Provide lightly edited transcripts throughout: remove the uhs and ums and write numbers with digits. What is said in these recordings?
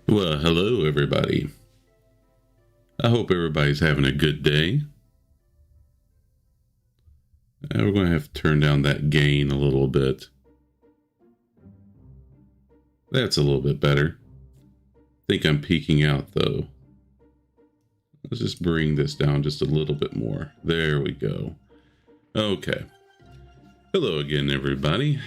Well, hello everybody. I hope everybody's having a good day. We're going to have to turn down that gain a little bit. That's a little bit better. I think I'm peeking out though. Let's just bring this down just a little bit more. There we go. Okay. Hello again, everybody.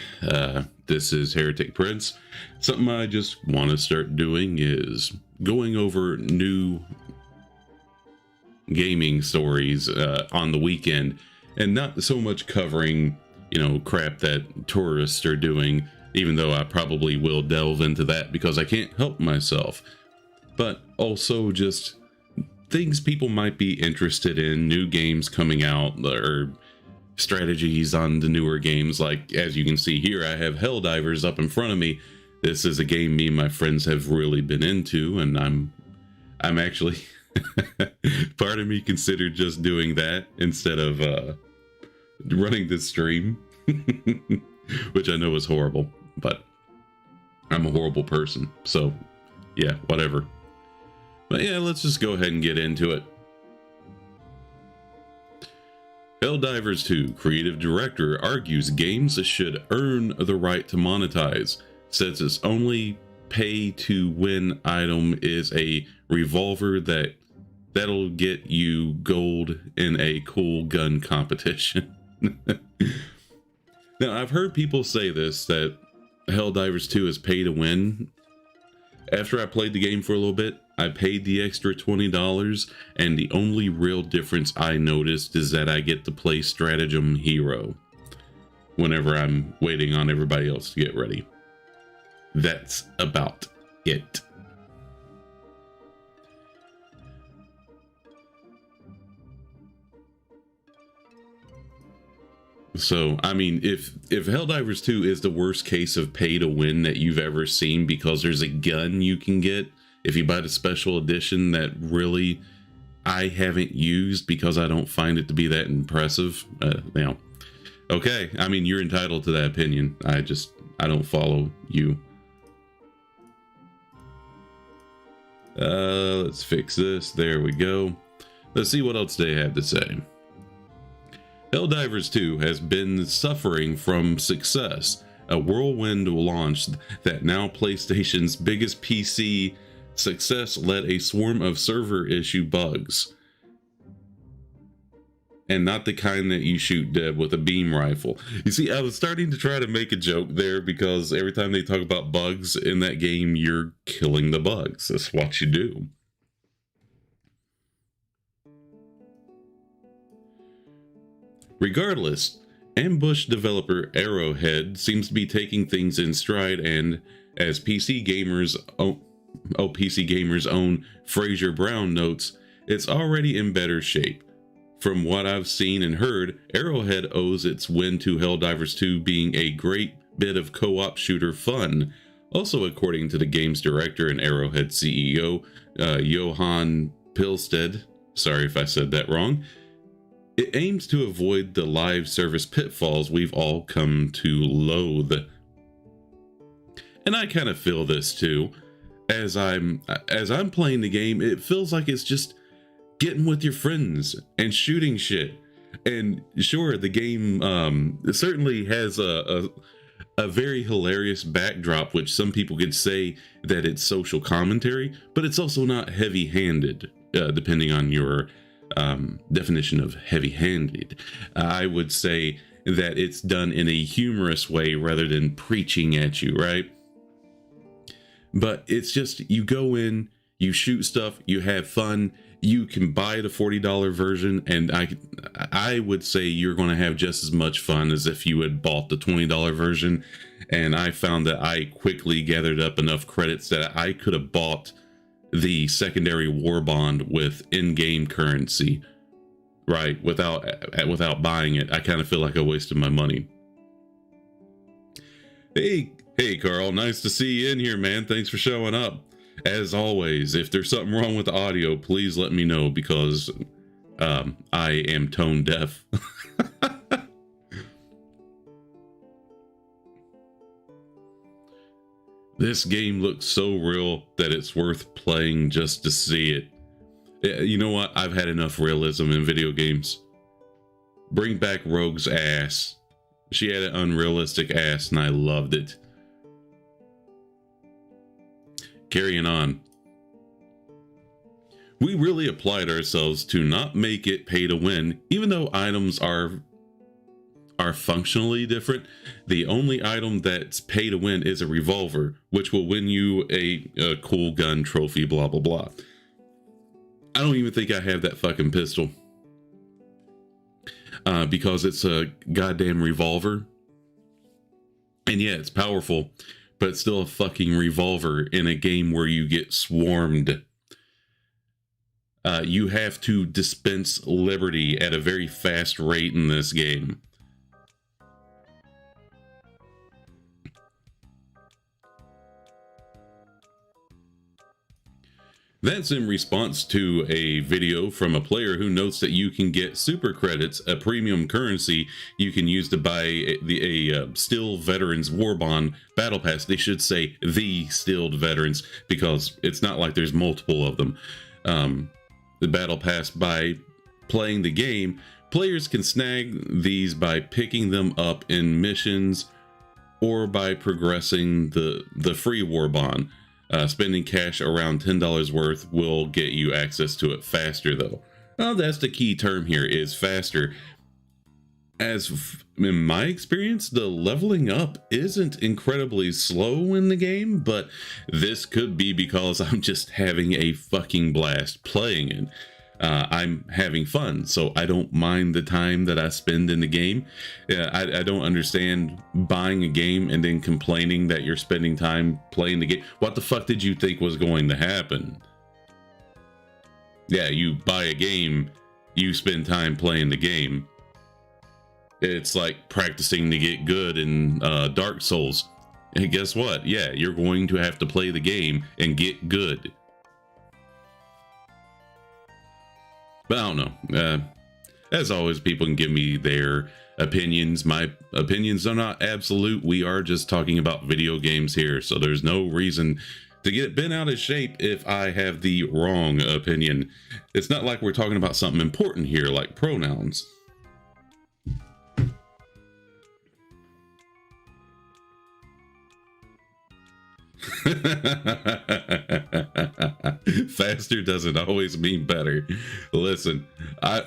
This is Heretic Prince. Something I just want to start doing is going over new gaming stories on the weekend, and not so much covering, crap that tourists are doing, even though I probably will delve into that because I can't help myself. But also just things people might be interested in, new games coming out, or strategies on the newer games. Like, as you can see here, I have Helldivers up in front of me. This is a game me and my friends have really been into, and I'm actually part of me considered just doing that instead of running this stream, which I know is horrible, but I'm a horrible person, so yeah, whatever. But yeah, let's just go ahead and get into it. Helldivers 2 creative director argues games should earn the right to monetize, says its only pay-to-win item is a revolver that'll get you gold in a cool gun competition. Now, I've heard people say this, that Helldivers 2 is pay to win. After I played the game for a little bit, I paid the extra $20, and the only real difference I noticed is that I get to play Stratagem Hero whenever I'm waiting on everybody else to get ready. That's about it. So, I mean, if Helldivers 2 is the worst case of pay to win that you've ever seen because there's a gun you can get if you buy the special edition that really I haven't used because I don't find it to be that impressive, okay, I mean, you're entitled to that opinion. I don't follow you. Let's fix this. There we go. Let's see what else they have to say. Helldivers 2 has been suffering from success, a whirlwind launch that now PlayStation's biggest PC success led a swarm of server issue bugs. And not the kind that you shoot dead with a beam rifle. You see, I was starting to try to make a joke there because every time they talk about bugs in that game, you're killing the bugs. That's what you do. Regardless, Ambush developer Arrowhead seems to be taking things in stride, and as PC Gamer's own Fraser Brown notes, it's already in better shape. From what I've seen and heard, Arrowhead owes its win to Helldivers 2 being a great bit of co-op shooter fun. Also, according to the game's director and Arrowhead CEO, Johan Pilsted, sorry if I said that wrong, it aims to avoid the live service pitfalls we've all come to loathe. And I kind of feel this too. As I'm playing the game, it feels like it's just getting with your friends and shooting shit. And sure, the game certainly has a very hilarious backdrop, which some people could say that it's social commentary, but it's also not heavy-handed, depending on your definition of heavy-handed. I would say that it's done in a humorous way rather than preaching at you, right? But it's just, you go in, you shoot stuff, you have fun. You can buy the $40 version, and I would say you're going to have just as much fun as if you had bought the $20 version. And I found that I quickly gathered up enough credits that I could have bought the secondary war bond with in-game currency, right? Without buying it. I kind of feel like I wasted my money. Hey Carl, nice to see you in here, man. Thanks for showing up. As always, if there's something wrong with the audio, please let me know, because I am tone deaf. This game looks so real that it's worth playing just to see it. You know what? I've had enough realism in video games. Bring back Rogue's ass. She had an unrealistic ass and I loved it. Carrying on. We really applied ourselves to not make it pay to win, even though items are functionally different. The only item that's pay to win is a revolver, which will win you a cool gun trophy, blah, blah, blah. I don't even think I have that fucking pistol. Because it's a goddamn revolver. And yeah, it's powerful, but it's still a fucking revolver in a game where you get swarmed. You have to dispense liberty at a very fast rate in this game. That's in response to a video from a player who notes that you can get super credits, a premium currency you can use to buy a Still Veterans War Bond Battle Pass. They should say the Stilled Veterans, because it's not like there's multiple of them. The Battle Pass, by playing the game, players can snag these by picking them up in missions or by progressing the free War Bond. Spending cash around $10 worth will get you access to it faster, though. Well, that's the key term here, is faster. As in my experience, the leveling up isn't incredibly slow in the game, but this could be because I'm just having a fucking blast playing it. I'm having fun, so I don't mind the time that I spend in the game. I don't understand buying a game and then complaining that you're spending time playing the game. What the fuck did you think was going to happen? Yeah, you buy a game, you spend time playing the game. It's like practicing to get good in Dark Souls. And guess what? Yeah, you're going to have to play the game and get good. But I don't know. As always, people can give me their opinions. My opinions are not absolute. We are just talking about video games here, so there's no reason to get bent out of shape if I have the wrong opinion. It's not like we're talking about something important here, like pronouns. Faster doesn't always mean better. Listen, I'm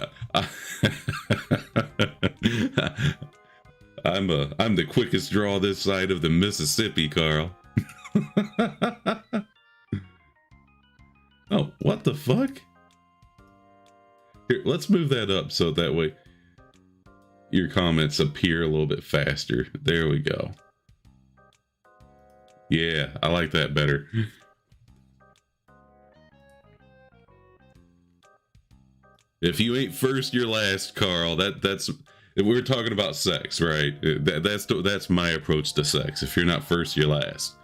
the quickest draw this side of the Mississippi, Carl. Oh, what the fuck? Here, let's move that up so that way your comments appear a little bit faster. There we go. Yeah, I like that better. If you ain't first, you're last, Carl. That's we're talking about sex, right? That's my approach to sex. If you're not first, you're last.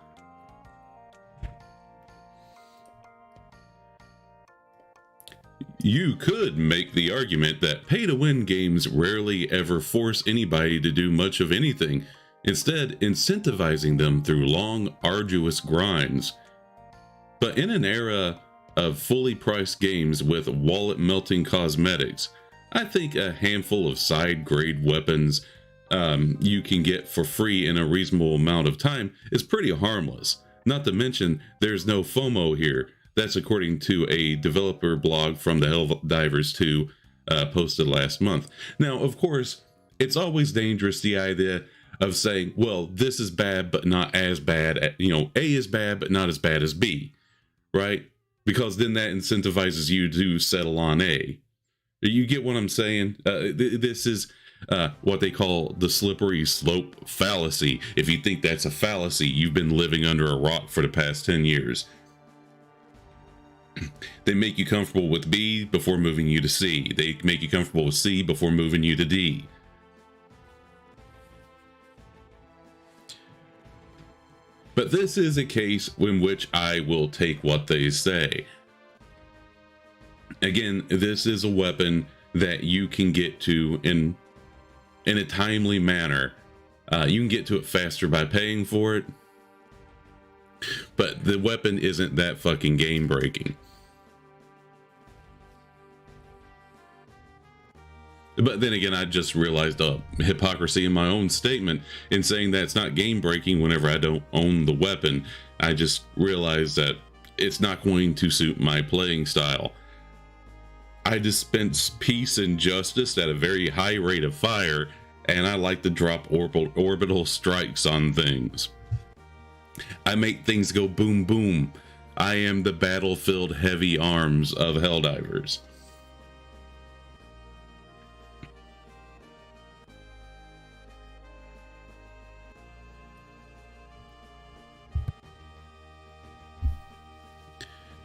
You could make the argument that pay-to-win games rarely ever force anybody to do much of anything, instead incentivizing them through long, arduous grinds. But in an era of fully priced games with wallet-melting cosmetics, I think a handful of side-grade weapons you can get for free in a reasonable amount of time is pretty harmless. Not to mention, there's no FOMO here. That's according to a developer blog from the Helldivers 2 posted last month. Now, of course, it's always dangerous, the idea of saying, well, this is bad, but not as bad. You know, A is bad, but not as bad as B, right? Because then that incentivizes you to settle on A. You get what I'm saying? This is what they call the slippery slope fallacy. If you think that's a fallacy, you've been living under a rock for the past 10 years. They make you comfortable with B before moving you to C. They make you comfortable with C before moving you to D. But this is a case in which I will take what they say. Again, this is a weapon that you can get to in a timely manner. You can get to it faster by paying for it. but the weapon isn't that fucking game breaking. But then again, I just realized hypocrisy in my own statement in saying that it's not game breaking whenever I don't own the weapon. I just realized that it's not going to suit my playing style. I dispense peace and justice at a very high rate of fire, and I like to drop orbital strikes on things. I make things go boom boom. I am the battlefield heavy arms of Helldivers.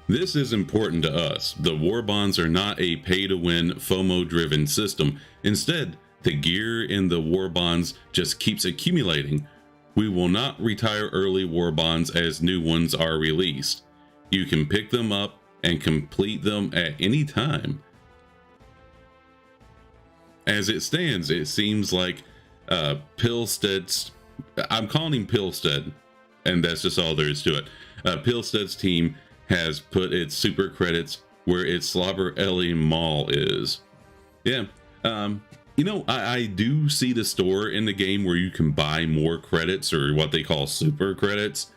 This is important to us. The war bonds are not a pay-to-win, FOMO-driven system. Instead, the gear in the war bonds just keeps accumulating. We will not retire early war bonds as new ones are released. You can pick them up and complete them at any time. As it stands, it seems like Pilsted's, I'm calling him Pilsted, and that's just all there is to it. Pilsted's team has put its super credits where its Slobber Ellie Mall is. Yeah, you know, I do see the store in the game where you can buy more credits, or what they call super credits.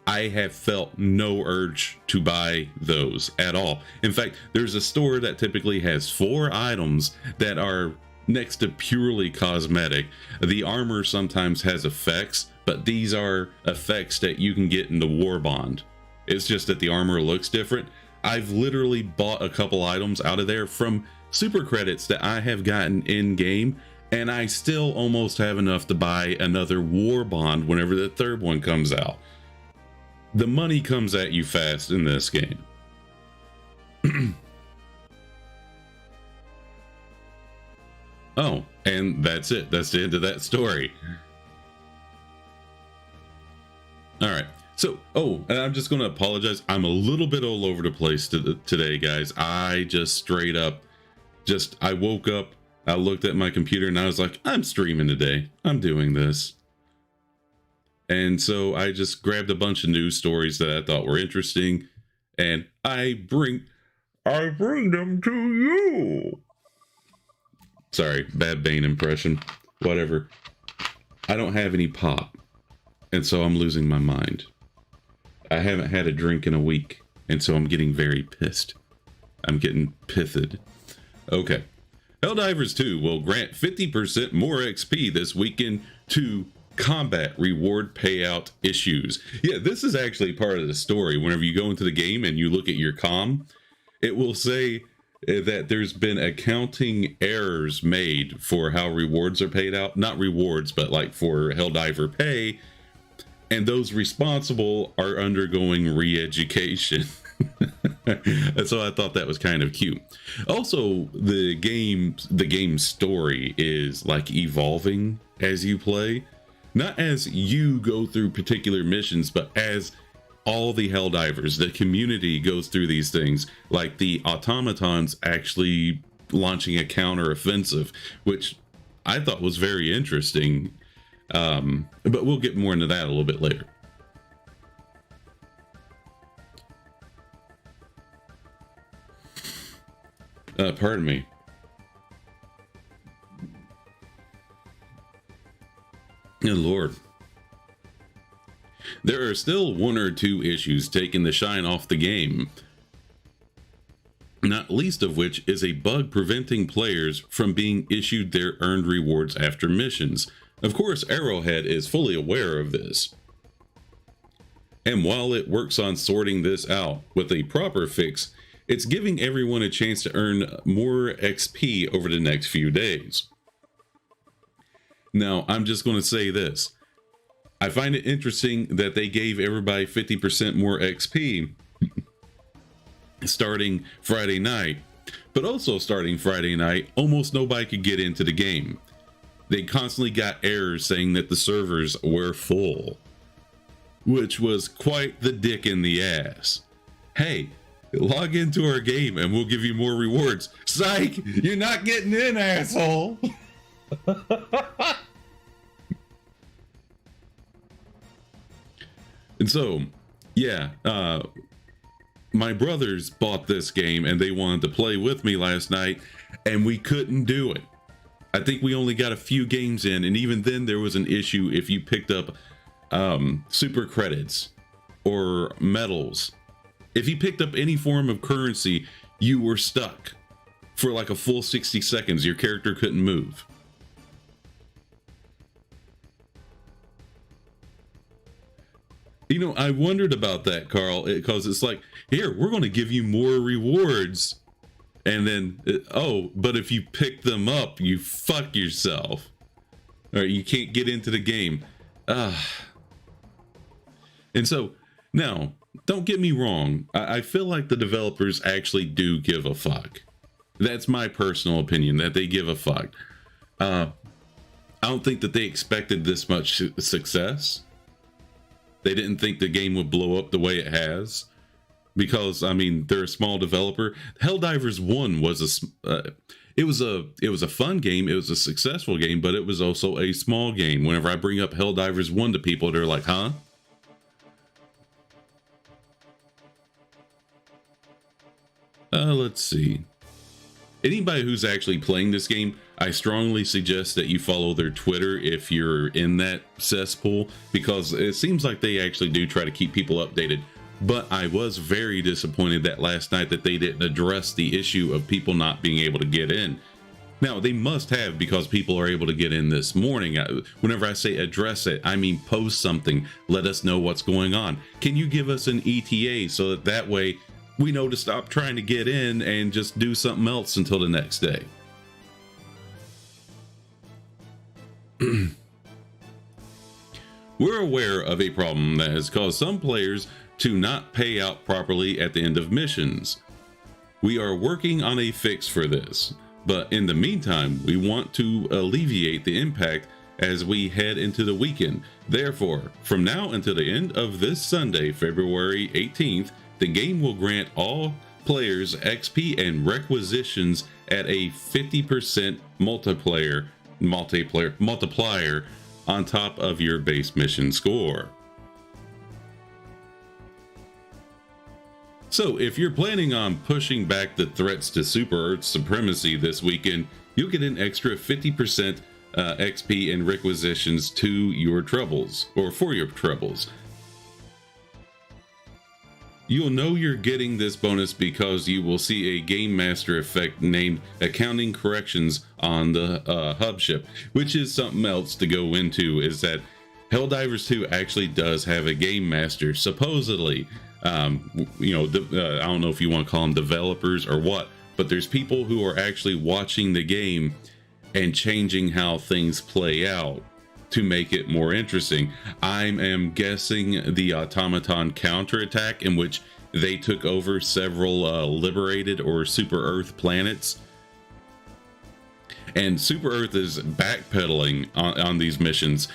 I have felt no urge to buy those at all. In fact, there's a store that typically has 4 items that are next to purely cosmetic. The armor sometimes has effects, but these are effects that you can get in the war bond. It's just that the armor looks different. I've literally bought a couple items out of there from super credits that I have gotten in game, and I still almost have enough to buy another war bond whenever the 3rd one comes out. The money comes at you fast in this game. Oh, and that's it. That's the end of that story. All right. So, and I'm just going to apologize. I'm a little bit all over the place today, guys. I just straight up, I woke up, I looked at my computer, and I was like, I'm streaming today. I'm doing this. And so I just grabbed a bunch of news stories that I thought were interesting, and I bring them to you. Sorry, bad Bane impression. Whatever. I don't have any pop, and so I'm losing my mind. I haven't had a drink in a week, and so I'm getting very pissed. I'm getting pithed. Okay. Helldivers 2 will grant 50% more XP this weekend to combat reward payout issues. Yeah, this is actually part of the story. Whenever you go into the game and you look at your comm, it will say that there's been accounting errors made for how rewards are paid out. Not rewards, but like for Helldiver pay. And those responsible are undergoing re-education. So I thought that was kind of cute. Also, the game story is like evolving as you play. Not as you go through particular missions, but as all the Helldivers, the community goes through these things. Like the automatons actually launching a counter-offensive, which I thought was very interesting. But we'll get more into that a little bit later. Pardon me. Good Lord. There are still 1 or 2 issues taking the shine off the game, not least of which is a bug preventing players from being issued their earned rewards after missions. Of course, Arrowhead is fully aware of this. And while it works on sorting this out with a proper fix, it's giving everyone a chance to earn more XP over the next few days. Now, I'm just going to say this. I find it interesting that they gave everybody 50% more XP starting Friday night, but also starting Friday night, almost nobody could get into the game. They constantly got errors saying that the servers were full, which was quite the dick in the ass. Hey, log into our game and we'll give you more rewards. Psych! You're not getting in, asshole! And so, Yeah, my brothers bought this game and they wanted to play with me last night, and we couldn't do it. I think we only got a few games in, and even then there was an issue if you picked up super credits or medals. If you picked up any form of currency, you were stuck for like a full 60 seconds. Your character couldn't move. You know, I wondered about that, Carl, because it's like, here, we're going to give you more rewards. And then, oh, but if you pick them up, you fuck yourself. Or you can't get into the game. And so, now, don't get me wrong. I feel like the developers actually do give a fuck. That's my personal opinion, that they give a fuck. I don't think that they expected this much success. They didn't think the game would blow up the way it has, because I mean they're a small developer. Helldivers 1 was it was a fun game. It was a successful game, but it was also a small game. Whenever I bring up Helldivers 1 to people, they're like, "Huh?" Let's see. Anybody who's actually playing this game, I strongly suggest that you follow their Twitter if you're in that cesspool, because it seems like they actually do try to keep people updated. But I was very disappointed that last night that they didn't address the issue of people not being able to get in. Now, they must have, because people are able to get in this morning. Whenever I say address it, I mean post something. Let us know what's going on. Can you give us an ETA so that way we know to stop trying to get in and just do something else until the next day? We're aware of a problem that has caused some players to not pay out properly at the end of missions. We are working on a fix for this, but in the meantime, we want to alleviate the impact as we head into the weekend. Therefore, from now until the end of this Sunday, February 18th, the game will grant all players XP and requisitions at a 50% multiplier on top of your base mission score. So if you're planning on pushing back the threats to Super Earth supremacy this weekend, you'll get an extra 50% XP and requisitions to your troubles, or for your troubles. You'll know you're getting this bonus because you will see a Game Master effect named Accounting Corrections on the hub ship, which is something else to go into, is that Helldivers 2 actually does have a Game Master, supposedly. You know, I don't know if you want to call them developers or what, but there's people who are actually watching the game and changing how things play out to make it more interesting. I am guessing the automaton counterattack, in which they took over several liberated or Super Earth planets. And Super Earth is backpedaling on these missions.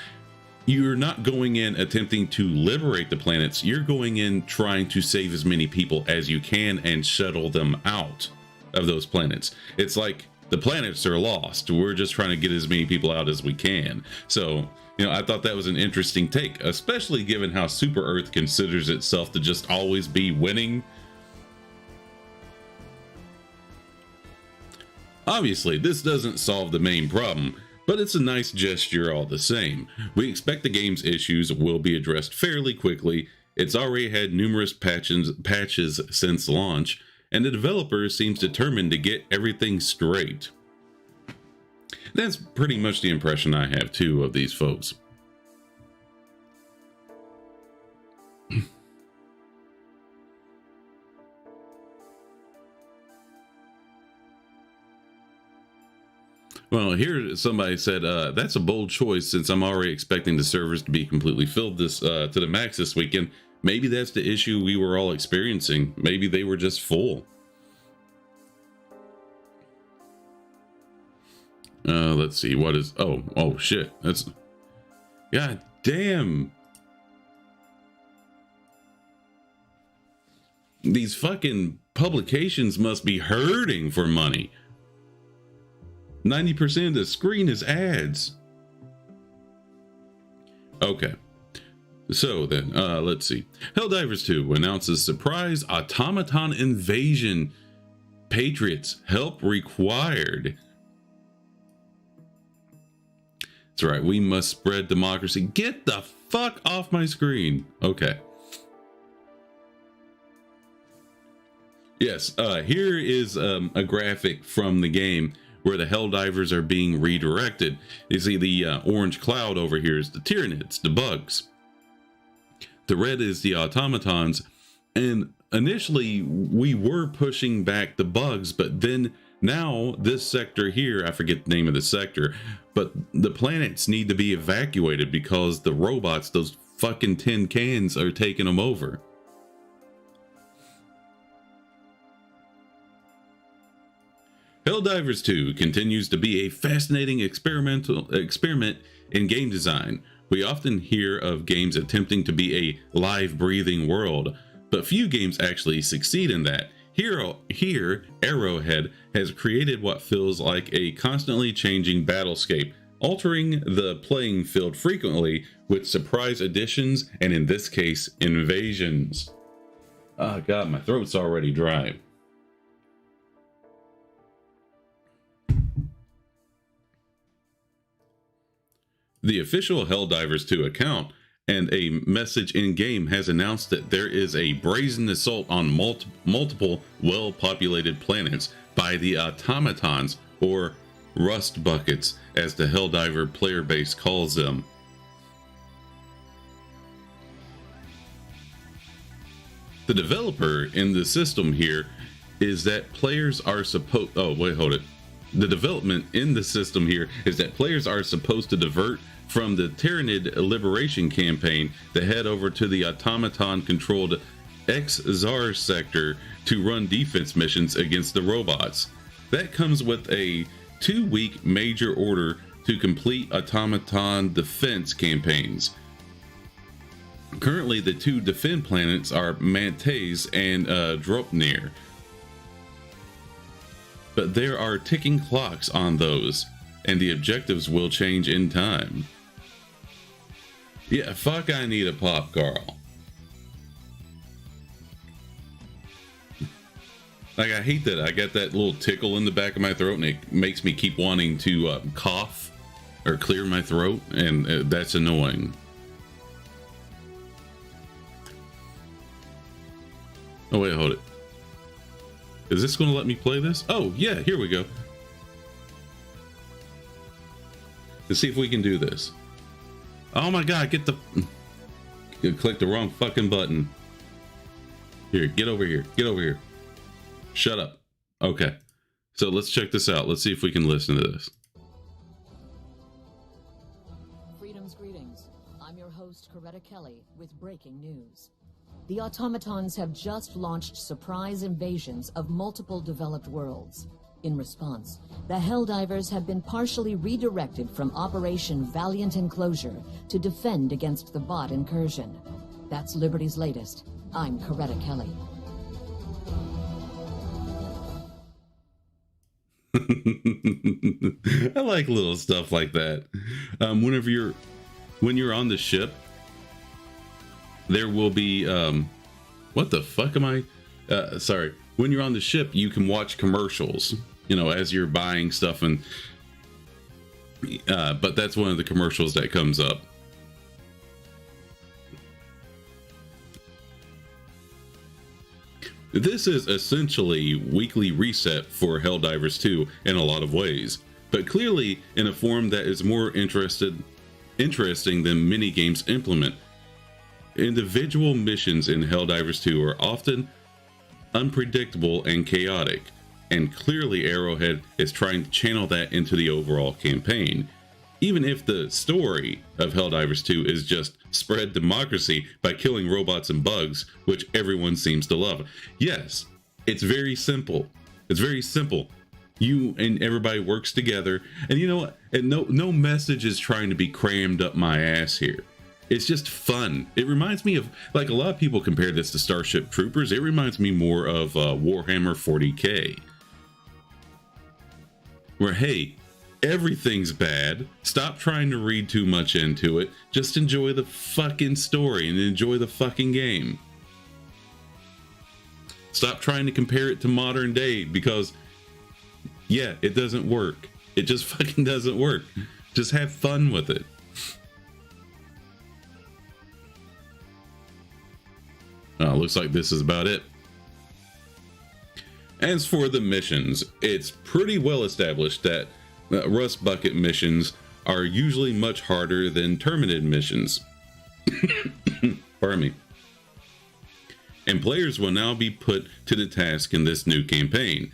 You're not going in attempting to liberate the planets. You're going in trying to save as many people as you can and shuttle them out of those planets. It's like the planets are lost. We're just trying to get as many people out as we can. So, you know, I thought that was an interesting take, especially given how Super Earth considers itself to just always be winning. Obviously, this doesn't solve the main problem, but it's a nice gesture all the same. We expect the game's issues will be addressed fairly quickly. It's already had numerous patches since launch, and the developer seems determined to get everything straight. That's pretty much the impression I have too of these folks. Well, here somebody said, that's a bold choice since I'm already expecting the servers to be completely filled this to the max this weekend. Maybe that's the issue we were all experiencing. Maybe they were just full. Let's see, what is, oh shit, that's, god damn. These fucking publications must be hurting for money. 90% of the screen is ads. Okay. So then, let's see. Helldivers 2 announces surprise automaton invasion. Patriots help required. That's right, we must spread democracy. Get the fuck off my screen. Okay. Yes, here is a graphic from the game where the Helldivers are being redirected. You see the orange cloud over here is the Tyranids, the bugs. The red is the automatons, and initially we were pushing back the bugs, but then now this sector here, I forget the name of the sector, but the planets need to be evacuated because the robots, those fucking tin cans, are taking them over. Helldivers 2 continues to be a fascinating experiment in game design. We often hear of games attempting to be a live, breathing world, but few games actually succeed in that. Here, Arrowhead has created what feels like a constantly changing battlescape, altering the playing field frequently with surprise additions and, in this case, invasions. Oh god, my throat's already dry. The official Helldivers 2 account and a message in-game has announced that there is a brazen assault on multiple well-populated planets by the automatons, or rust buckets, as the Helldiver player base calls them. The developer in the system here is that players are supposed... Oh, wait, hold it. The development in the system here is that players are supposed to divert from the Tyranid liberation campaign to head over to the automaton-controlled X-Zar sector to run defense missions against the robots. That comes with a 2-week major order to complete automaton defense campaigns. Currently, the two defend planets are Mantes and Dropnir, but there are ticking clocks on those, and the objectives will change in time. Yeah, fuck, I need a pop, Carl. Like, I hate that I got that little tickle in the back of my throat, and it makes me keep wanting to cough or clear my throat, and that's annoying. Oh wait, hold it. Is this going to let me play this? Oh yeah, here we go. Let's see if we can do this. Oh my god, get the... You clicked the wrong fucking button. Here, get over here. Get over here. Shut up. Okay. So let's check this out. Let's see if we can listen to this. Freedom's greetings. I'm your host, Heretic with breaking news. The automatons have just launched surprise invasions of multiple developed worlds. In response, the Helldivers have been partially redirected from Operation Valiant Enclosure to defend against the bot incursion. That's Liberty's latest. I'm Heretic. I like little stuff like that. When you're on the ship, there will be what the fuck am I sorry, when you're on the ship you can watch commercials, you know, as you're buying stuff, and but that's one of the commercials that comes up. This is essentially weekly reset for Helldivers 2 in a lot of ways, but clearly in a form that is more interesting than many games implement. Individual missions in Helldivers 2 are often unpredictable and chaotic, and clearly Arrowhead is trying to channel that into the overall campaign. Even if the story of Helldivers 2 is just spread democracy by killing robots and bugs, which everyone seems to love. Yes, it's very simple. It's very simple. You and everybody works together, and you know what? And no message is trying to be crammed up my ass here. It's just fun. It reminds me of, like, a lot of people compare this to Starship Troopers. It reminds me more of Warhammer 40k. Where, hey, Everything's bad. Stop trying to read too much into it. Just enjoy the fucking story and enjoy the fucking game. Stop trying to compare it to modern day because, yeah, it doesn't work. It just fucking doesn't work. Just have fun with it. Looks like this is about it. As for the missions, it's pretty well established that Rust Bucket missions are usually much harder than Terminid missions. Pardon me. And players will now be put to the task in this new campaign.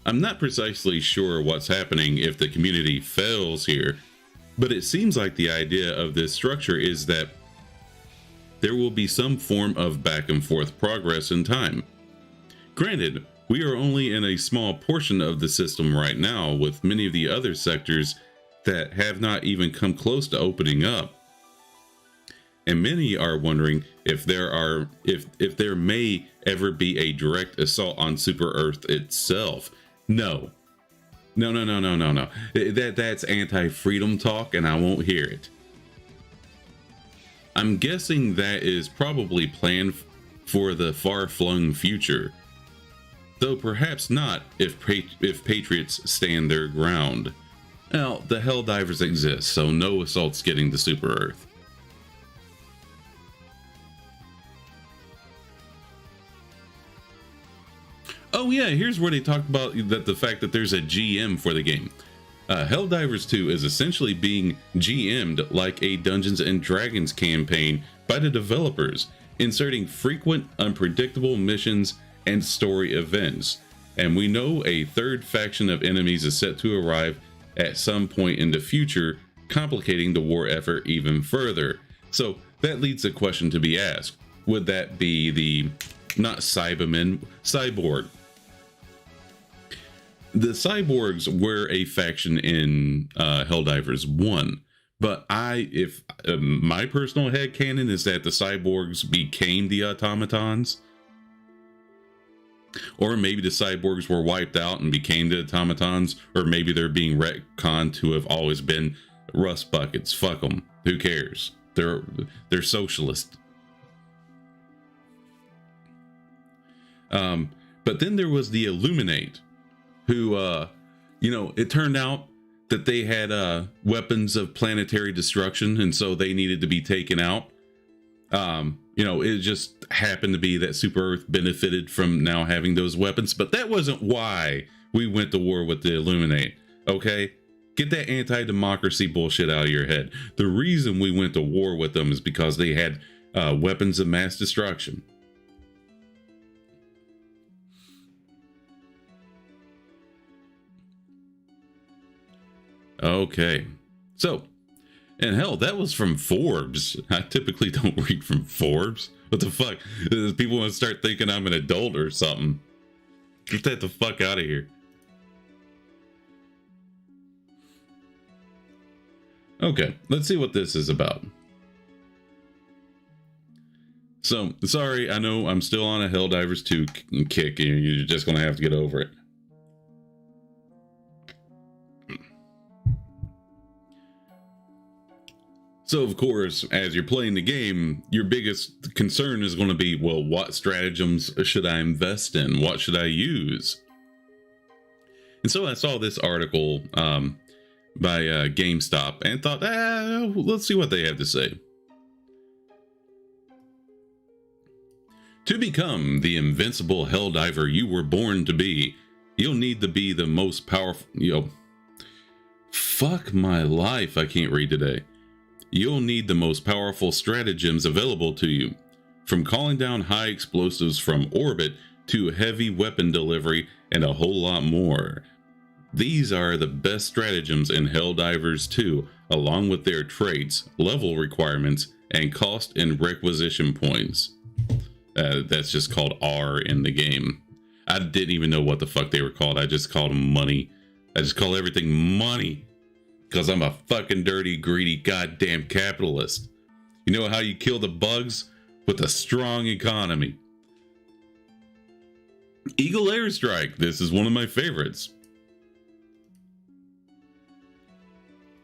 I'm not precisely sure what's happening if the community fails here, but it seems like the idea of this structure is that there will be some form of back and forth progress in time. Granted, we are only in a small portion of the system right now, with many of the other sectors that have not even come close to opening up. And many are wondering if there may ever be a direct assault on Super Earth itself. No. That's anti-freedom talk, and I won't hear it. I'm guessing that is probably planned for the far-flung future. Though perhaps not if Patriots stand their ground. Well, the Helldivers exist, so no assaults getting to Super Earth. Oh yeah, here's where they talked about the fact that there's a GM for the game. Helldivers 2 is essentially being GM'd like a Dungeons & Dragons campaign by the developers, inserting frequent, unpredictable missions and story events. And we know a third faction of enemies is set to arrive at some point in the future, complicating the war effort even further. So that leads a question to be asked. Would that be the, not Cybermen, Cyborg? The Cyborgs were a faction in Helldivers 1, but my personal headcanon is that the Cyborgs became the automatons. Or maybe the Cyborgs were wiped out and became the automatons, or maybe they're being retconned to have always been Rust Buckets. Fuck them. Who cares? They're socialist. But then there was the Illuminate, who, it turned out that they had weapons of planetary destruction, and so they needed to be taken out. It just happened to be that Super Earth benefited from now having those weapons, but that wasn't why we went to war with the Illuminate, okay? Get that anti-democracy bullshit out of your head. The reason we went to war with them is because they had weapons of mass destruction. Okay, so, and hell, that was from Forbes. I typically don't read from Forbes. What the fuck? People want to start thinking I'm an adult or something. Get that the fuck out of here. Okay, let's see what this is about. So, sorry, I know I'm still on a Helldivers 2 kick, and you're just going to have to get over it. So, of course, as you're playing the game, your biggest concern is going to be, well, what stratagems should I invest in? What should I use? And so I saw this article by GameStop and thought, let's see what they have to say. To become the invincible Helldiver you were born to be, you'll need to be the most powerful... Fuck my life, I can't read today. You'll need the most powerful stratagems available to you, from calling down high explosives from orbit to heavy weapon delivery and a whole lot more. These are the best stratagems in Helldivers 2, along with their traits, level requirements, and cost and requisition points. That's just called R in the game. I didn't even know what the fuck they were called. I just called them money. I just call everything money. Because I'm a fucking dirty, greedy, goddamn capitalist. You know how you kill the bugs? With a strong economy. Eagle Airstrike. This is one of my favorites.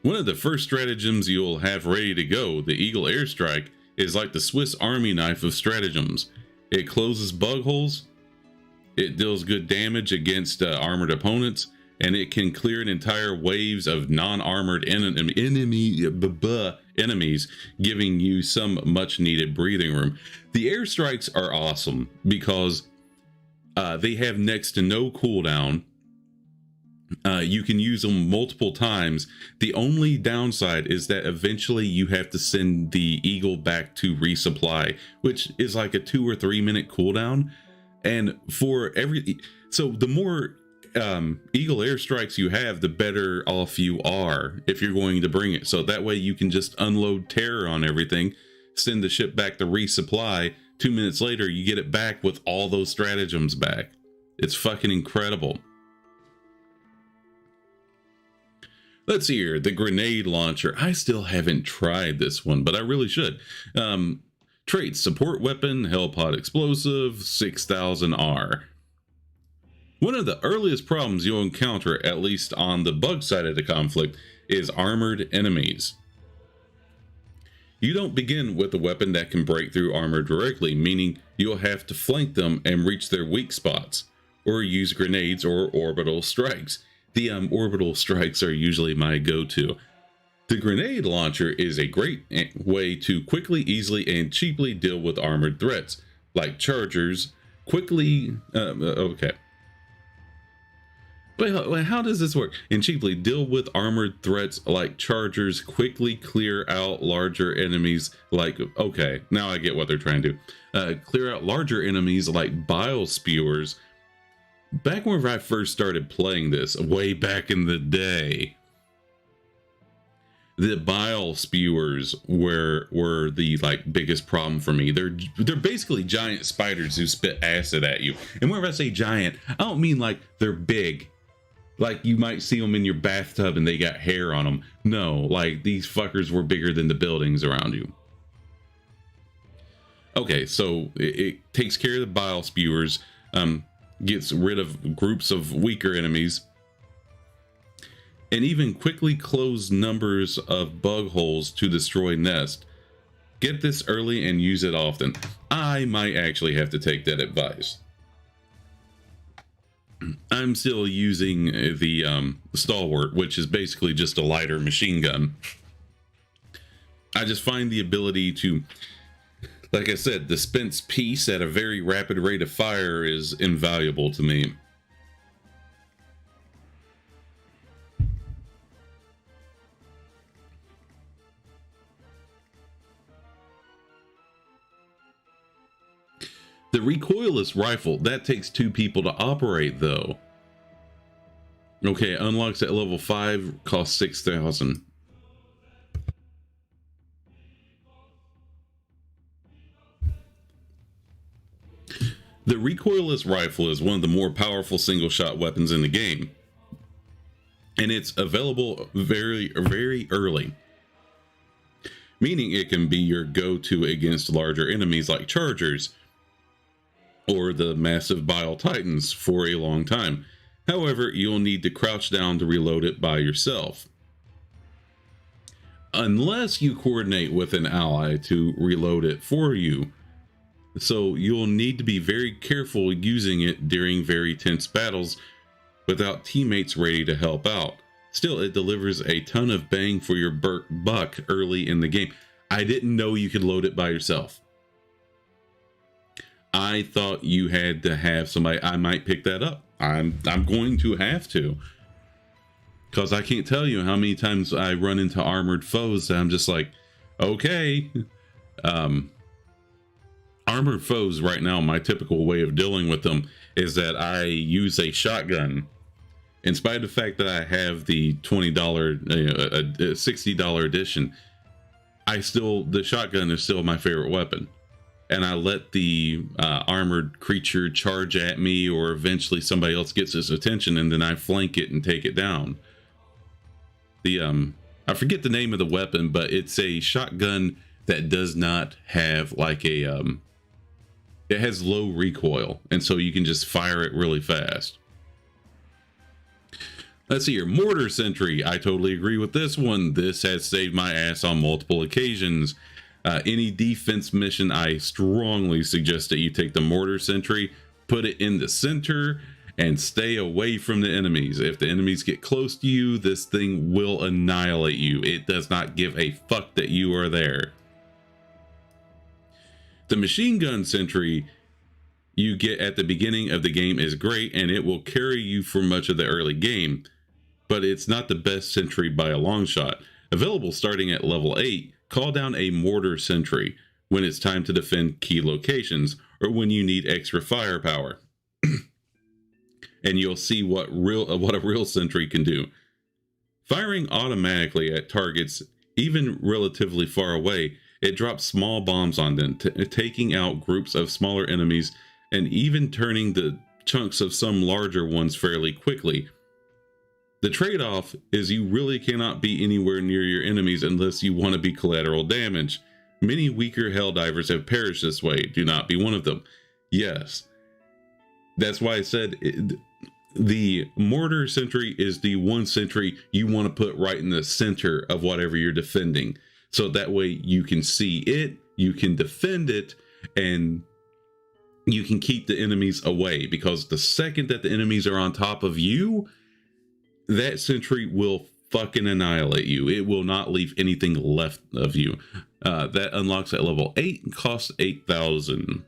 One of the first stratagems you'll have ready to go, the Eagle Airstrike, is like the Swiss Army knife of stratagems. It closes bug holes, it deals good damage against armored opponents, and it can clear an entire waves of non-armored enemies, giving you some much-needed breathing room. The airstrikes are awesome because they have next to no cooldown. You can use them multiple times. The only downside is that eventually you have to send the Eagle back to resupply, which is like a 2 or 3 minute cooldown. And so the more Eagle airstrikes you have, the better off you are if you're going to bring it. So that way you can just unload terror on everything, send the ship back to resupply. 2 minutes later, you get it back with all those stratagems back. It's fucking incredible. Let's see here, the grenade launcher. I still haven't tried this one, but I really should. Traits: support weapon, Hellpod explosive, 6000 R. One of the earliest problems you'll encounter, at least on the bug side of the conflict, is armored enemies. You don't begin with a weapon that can break through armor directly, meaning you'll have to flank them and reach their weak spots, or use grenades or orbital strikes. The orbital strikes are usually my go-to. The grenade launcher is a great way to quickly, easily, and cheaply deal with armored threats, like chargers. Okay. But how does this work? And cheaply deal with armored threats like chargers, quickly clear out larger enemies like, okay, now I get what they're trying to do. Clear out larger enemies like bile spewers. Back when I first started playing this, way back in the day, the bile spewers were the biggest problem for me. They're basically giant spiders who spit acid at you. And whenever I say giant, I don't mean like they're big. Like you might see them in your bathtub and they got hair on them. No, like these fuckers were bigger than the buildings around you. Okay, so it takes care of the bile spewers, gets rid of groups of weaker enemies, and even quickly close numbers of bug holes to destroy nest. Get this early and use it often. I might actually have to take that advice. I'm still using the Stalwart, which is basically just a lighter machine gun. I just find the ability to, like I said, dispense peace at a very rapid rate of fire is invaluable to me. The recoilless rifle, that takes 2 people to operate though. Okay, unlocks at level 5, costs 6,000. The recoilless rifle is one of the more powerful single shot weapons in the game. And it's available very, very early. Meaning it can be your go-to against larger enemies like chargers or the massive bile titans for a long time. However, you'll need to crouch down to reload it by yourself. Unless you coordinate with an ally to reload it for you. So you'll need to be very careful using it during very tense battles without teammates ready to help out. Still, it delivers a ton of bang for your buck early in the game. I didn't know you could load it by yourself. I thought you had to have somebody. I might pick that up. I'm going to have to. Because I can't tell you how many times I run into armored foes that I'm just like, okay. Armored foes right now, my typical way of dealing with them is that I use a shotgun. In spite of the fact that I have the $20, $60 edition, the shotgun is still my favorite weapon. And I let the armored creature charge at me, or eventually somebody else gets his attention, and then I flank it and take it down. I forget the name of the weapon, but it's a shotgun that does not have like a it has low recoil, and so you can just fire it really fast. Let's see here. Mortar Sentry. I totally agree with this one. This has saved my ass on multiple occasions. Any defense mission, I strongly suggest that you take the Mortar Sentry, put it in the center, and stay away from the enemies. If the enemies get close to you, this thing will annihilate you. It does not give a fuck that you are there. The Machine Gun Sentry you get at the beginning of the game is great, and it will carry you for much of the early game, but it's not the best sentry by a long shot. Available starting at level 8, call down a Mortar Sentry when it's time to defend key locations or when you need extra firepower. And you'll see what a real sentry can do. Firing automatically at targets, even relatively far away, it drops small bombs on them, taking out groups of smaller enemies and even turning the chunks of some larger ones fairly quickly. The trade-off is you really cannot be anywhere near your enemies unless you want to be collateral damage. Many weaker Helldivers have perished this way. Do not be one of them. Yes. That's why I said the Mortar Sentry is the one sentry you want to put right in the center of whatever you're defending. So that way you can see it, you can defend it, and you can keep the enemies away. Because the second that the enemies are on top of you, that sentry will fucking annihilate you. It will not leave anything left of you. That unlocks at level 8 and costs 8,000.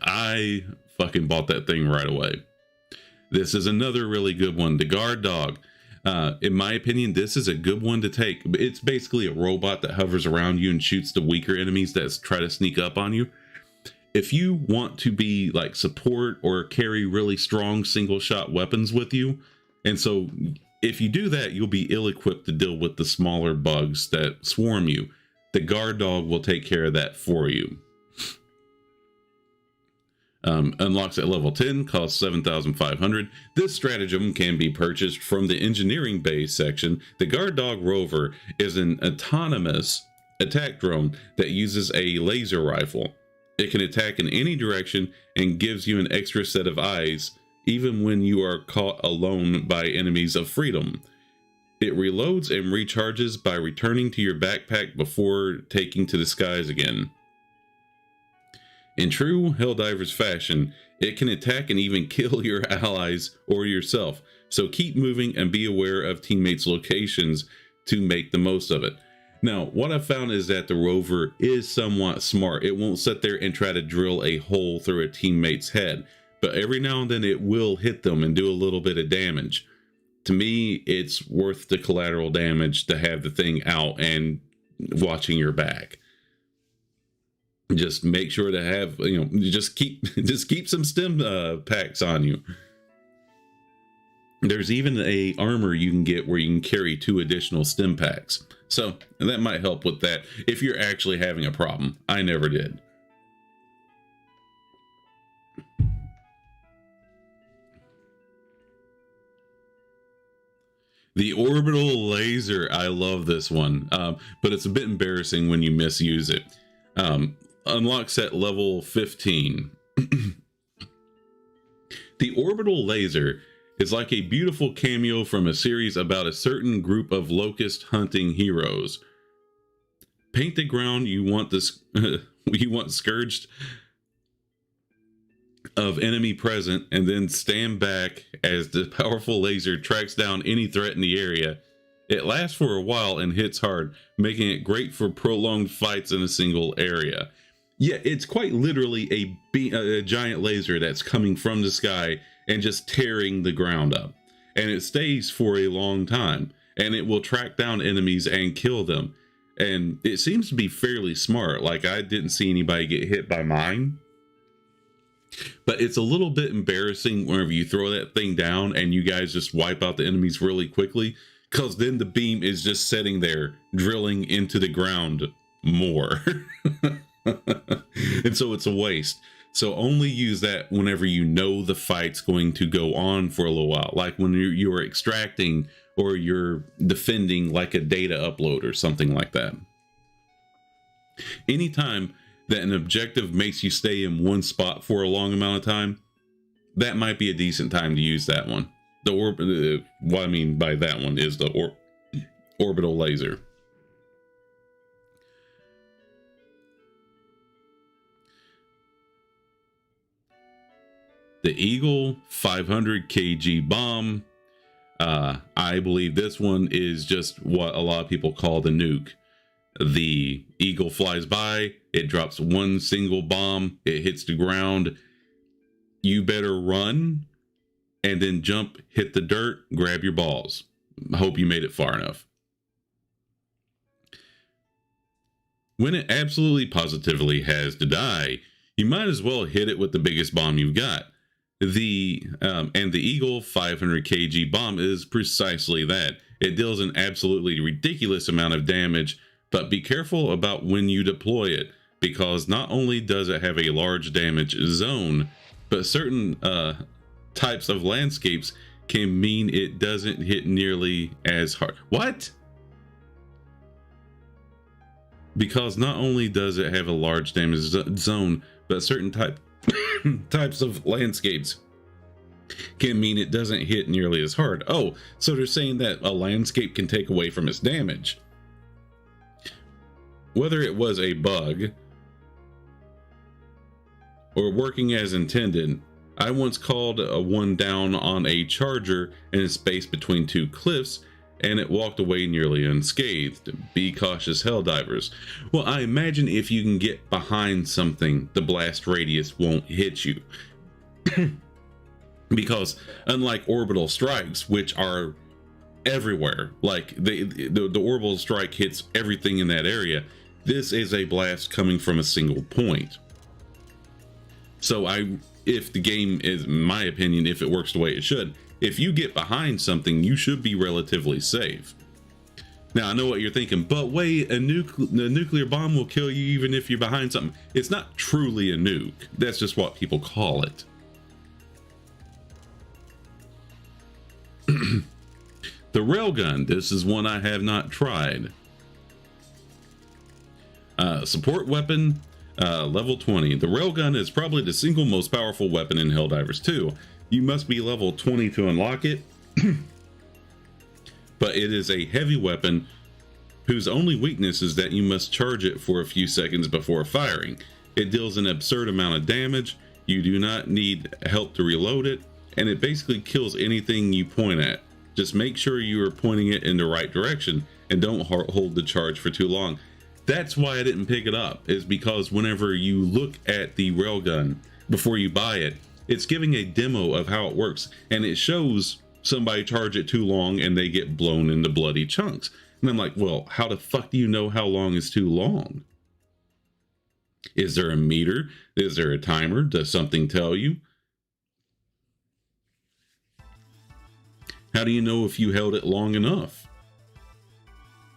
I fucking bought that thing right away. This is another really good one, the Guard Dog. In my opinion, this is a good one to take. It's basically a robot that hovers around you and shoots the weaker enemies that try to sneak up on you. If you want to be like support or carry really strong single shot weapons with you, and so if you do that, you'll be ill-equipped to deal with the smaller bugs that swarm you. The Guard Dog will take care of that for you. Unlocks at level 10, costs 7,500. This stratagem can be purchased from the engineering bay section. The Guard Dog Rover is an autonomous attack drone that uses a laser rifle. It can attack in any direction and gives you an extra set of eyes, even when you are caught alone by enemies of freedom. It reloads and recharges by returning to your backpack before taking to the skies again. In true Helldivers fashion, it can attack and even kill your allies or yourself, so keep moving and be aware of teammates' locations to make the most of it. Now, what I've found is that the rover is somewhat smart. It won't sit there and try to drill a hole through a teammate's head, but every now and then it will hit them and do a little bit of damage. To me, it's worth the collateral damage to have the thing out and watching your back. Just make sure to have, just keep some stim packs on you. There's even a armor you can get where you can carry 2 additional stim packs. So that might help with that if you're actually having a problem. I never did. The orbital laser. I love this one, but it's a bit embarrassing when you misuse it. Unlocks at level 15. The orbital laser is like a beautiful cameo from a series about a certain group of locust hunting heroes. Paint the ground you want this you want scourged of enemy present, and then stand back as the powerful laser tracks down any threat in the area. It lasts for a while and hits hard, making it great for prolonged fights in a single area. Yeah, it's quite literally a giant laser that's coming from the sky and just tearing the ground up. And it stays for a long time, and it will track down enemies and kill them. And it seems to be fairly smart. Like, I didn't see anybody get hit by mine. But it's a little bit embarrassing whenever you throw that thing down and you guys just wipe out the enemies really quickly, because then the beam is just sitting there drilling into the ground more. And so it's a waste. So only use that whenever you know the fight's going to go on for a little while, like when you're extracting or you're defending, like a data upload or something like that. Anytime that an objective makes you stay in one spot for a long amount of time, that might be a decent time to use that one. What I mean by that one is the orbital laser. The Eagle 500 kg bomb. I believe this one is just what a lot of people call the nuke. The Eagle flies by, it drops one single bomb, it hits the ground. You better run and then jump, hit the dirt, grab your balls. I hope you made it far enough. When it absolutely positively has to die, you might as well hit it with the biggest bomb you've got. And the Eagle 500 kg bomb is precisely that. It deals an absolutely ridiculous amount of damage, but be careful about when you deploy it, because not only does it have a large damage zone, but certain types of landscapes can mean it doesn't hit nearly as hard. What? Because not only does it have a large damage zone, but certain types of landscapes can mean it doesn't hit nearly as hard. Oh, so they're saying that a landscape can take away from its damage. Whether it was a bug or working as intended, I once called one down on a charger in a space between two cliffs, and it walked away nearly unscathed. Be cautious, Helldivers. Well, I imagine if you can get behind something, the blast radius won't hit you. Because unlike orbital strikes, which are everywhere, like the orbital strike hits everything in that area, this is a blast coming from a single point. So if the game is, in my opinion, if it works the way it should, if you get behind something, you should be relatively safe. Now, I know what you're thinking, but wait, a nuclear bomb will kill you even if you're behind something. It's not truly a nuke. That's just what people call it. The railgun. This is one I have not tried. Support weapon, level 20. The railgun is probably the single most powerful weapon in Helldivers 2. You must be level 20 to unlock it. But it is a heavy weapon whose only weakness is that you must charge it for a few seconds before firing. It deals an absurd amount of damage. You do not need help to reload it, and it basically kills anything you point at. Just make sure you are pointing it in the right direction and don't hold the charge for too long. That's why I didn't pick it up, is because whenever you look at the railgun before you buy it, it's giving a demo of how it works, and it shows somebody charge it too long and they get blown into bloody chunks. And I'm like, well, how the fuck do you know how long is too long? Is there a meter? Is there a timer? Does something tell you? How do you know if you held it long enough?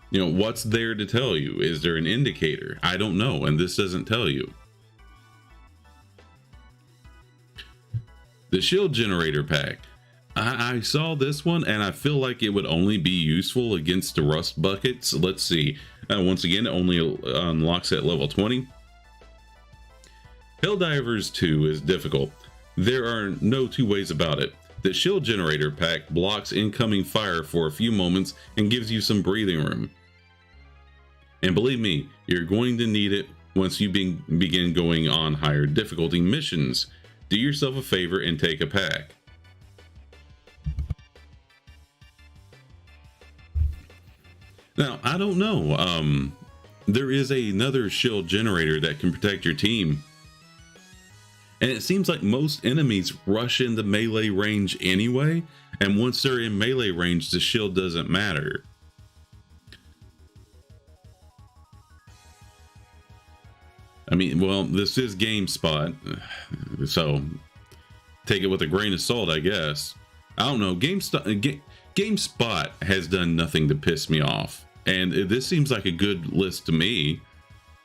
You know, what's there to tell you? Is there an indicator? I don't know, and this doesn't tell you. The shield generator pack. I saw this one, and I feel like it would only be useful against the rust buckets. Let's see. Once again, it only unlocks at level 20. Helldivers 2 is difficult. There are no two ways about it. The shield generator pack blocks incoming fire for a few moments and gives you some breathing room. And believe me, you're going to need it once you begin going on higher difficulty missions. Do yourself a favor and take a pack. Now, I don't know. There is another shield generator that can protect your team. And it seems like most enemies rush into melee range anyway. And once they're in melee range, the shield doesn't matter. I mean, well, this is GameSpot, so take it with a grain of salt, I guess. I don't know. GameSpot has done nothing to piss me off, and this seems like a good list to me.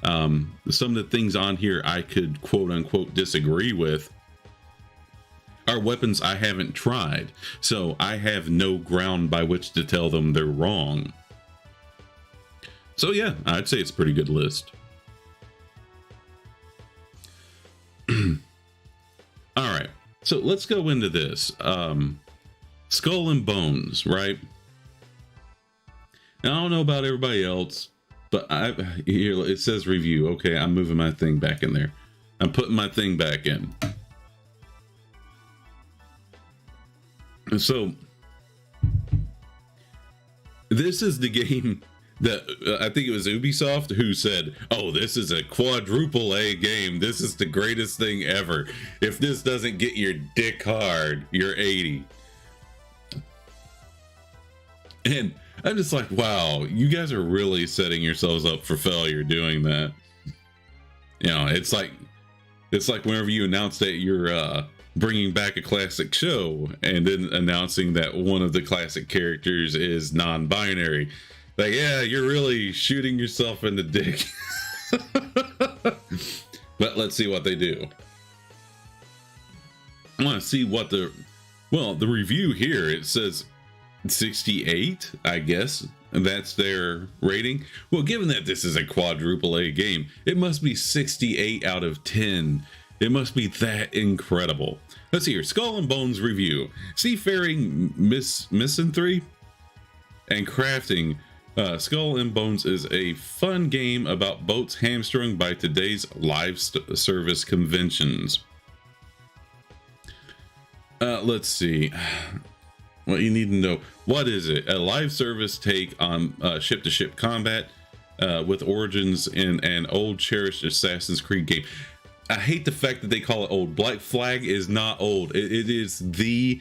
Some of the things on here I could quote unquote disagree with are weapons I haven't tried, so I have no ground by which to tell them they're wrong. So yeah, I'd say it's a pretty good list. All right, so let's go into this. Skull and Bones, right? Now, I don't know about everybody else, but here it says review. Okay, I'm moving my thing back in there. I'm putting my thing back in. So this is the game that I think it was Ubisoft who said, "Oh, this is a quadruple A game. This is the greatest thing ever. If this doesn't get your dick hard, you're 80." And I'm just like, wow, you guys are really setting yourselves up for failure doing that. You know, it's like whenever you announce that you're bringing back a classic show and then announcing that one of the classic characters is non-binary. Like, yeah, you're really shooting yourself in the dick. But let's see what they do. I want to see what the review here, it says 68, I guess. And that's their rating. Well, given that this is a quadruple A game, it must be 68 out of 10. It must be that incredible. Let's see here. Skull and Bones review. Seafaring misanthropy and crafting. Skull and Bones is a fun game about boats hamstrung by today's live service conventions. Let's see. What you need to know. What is it? A live service take on ship-to-ship combat with origins in an old cherished Assassin's Creed game. I hate the fact that they call it old. Black Flag is not old. It is the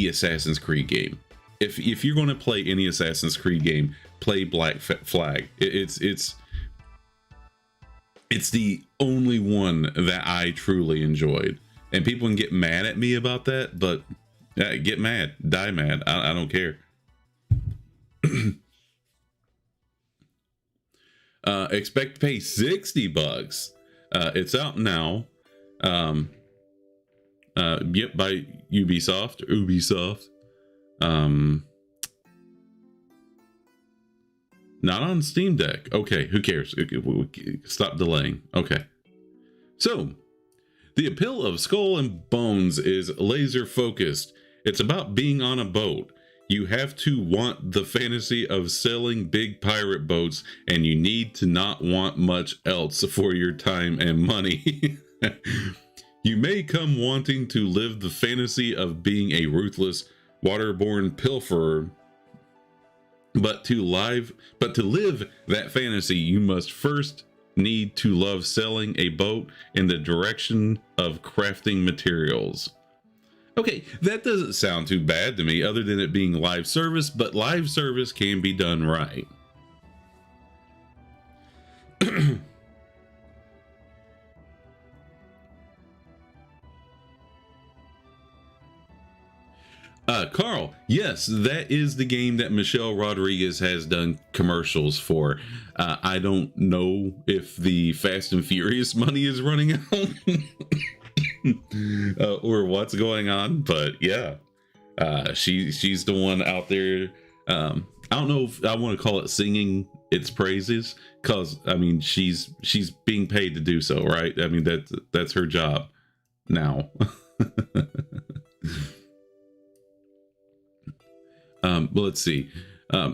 Assassin's Creed game. If you're going to play any Assassin's Creed game, play Black Flag. It's the only one that I truly enjoyed. And people can get mad at me about that, but get mad, die mad. I don't care. Expect to pay $60. It's out now. Yep, by Ubisoft. Not on Steam Deck. Okay, who cares? Stop delaying. Okay. So, the appeal of Skull and Bones is laser focused. It's about being on a boat. You have to want the fantasy of sailing big pirate boats, and you need to not want much else for your time and money. You may come wanting to live the fantasy of being a ruthless, waterborne pilferer, but to live that fantasy, you must first need to love sailing a boat in the direction of crafting materials. Okay, that doesn't sound too bad to me, other than it being live service, but live service can be done right. Carl, yes, that is the game that Michelle Rodriguez has done commercials for. I don't know if the Fast and Furious money is running out or what's going on, but yeah, she's the one out there. I don't know if I want to call it singing its praises, because I mean she's being paid to do so, right? I mean that's her job now. But let's see.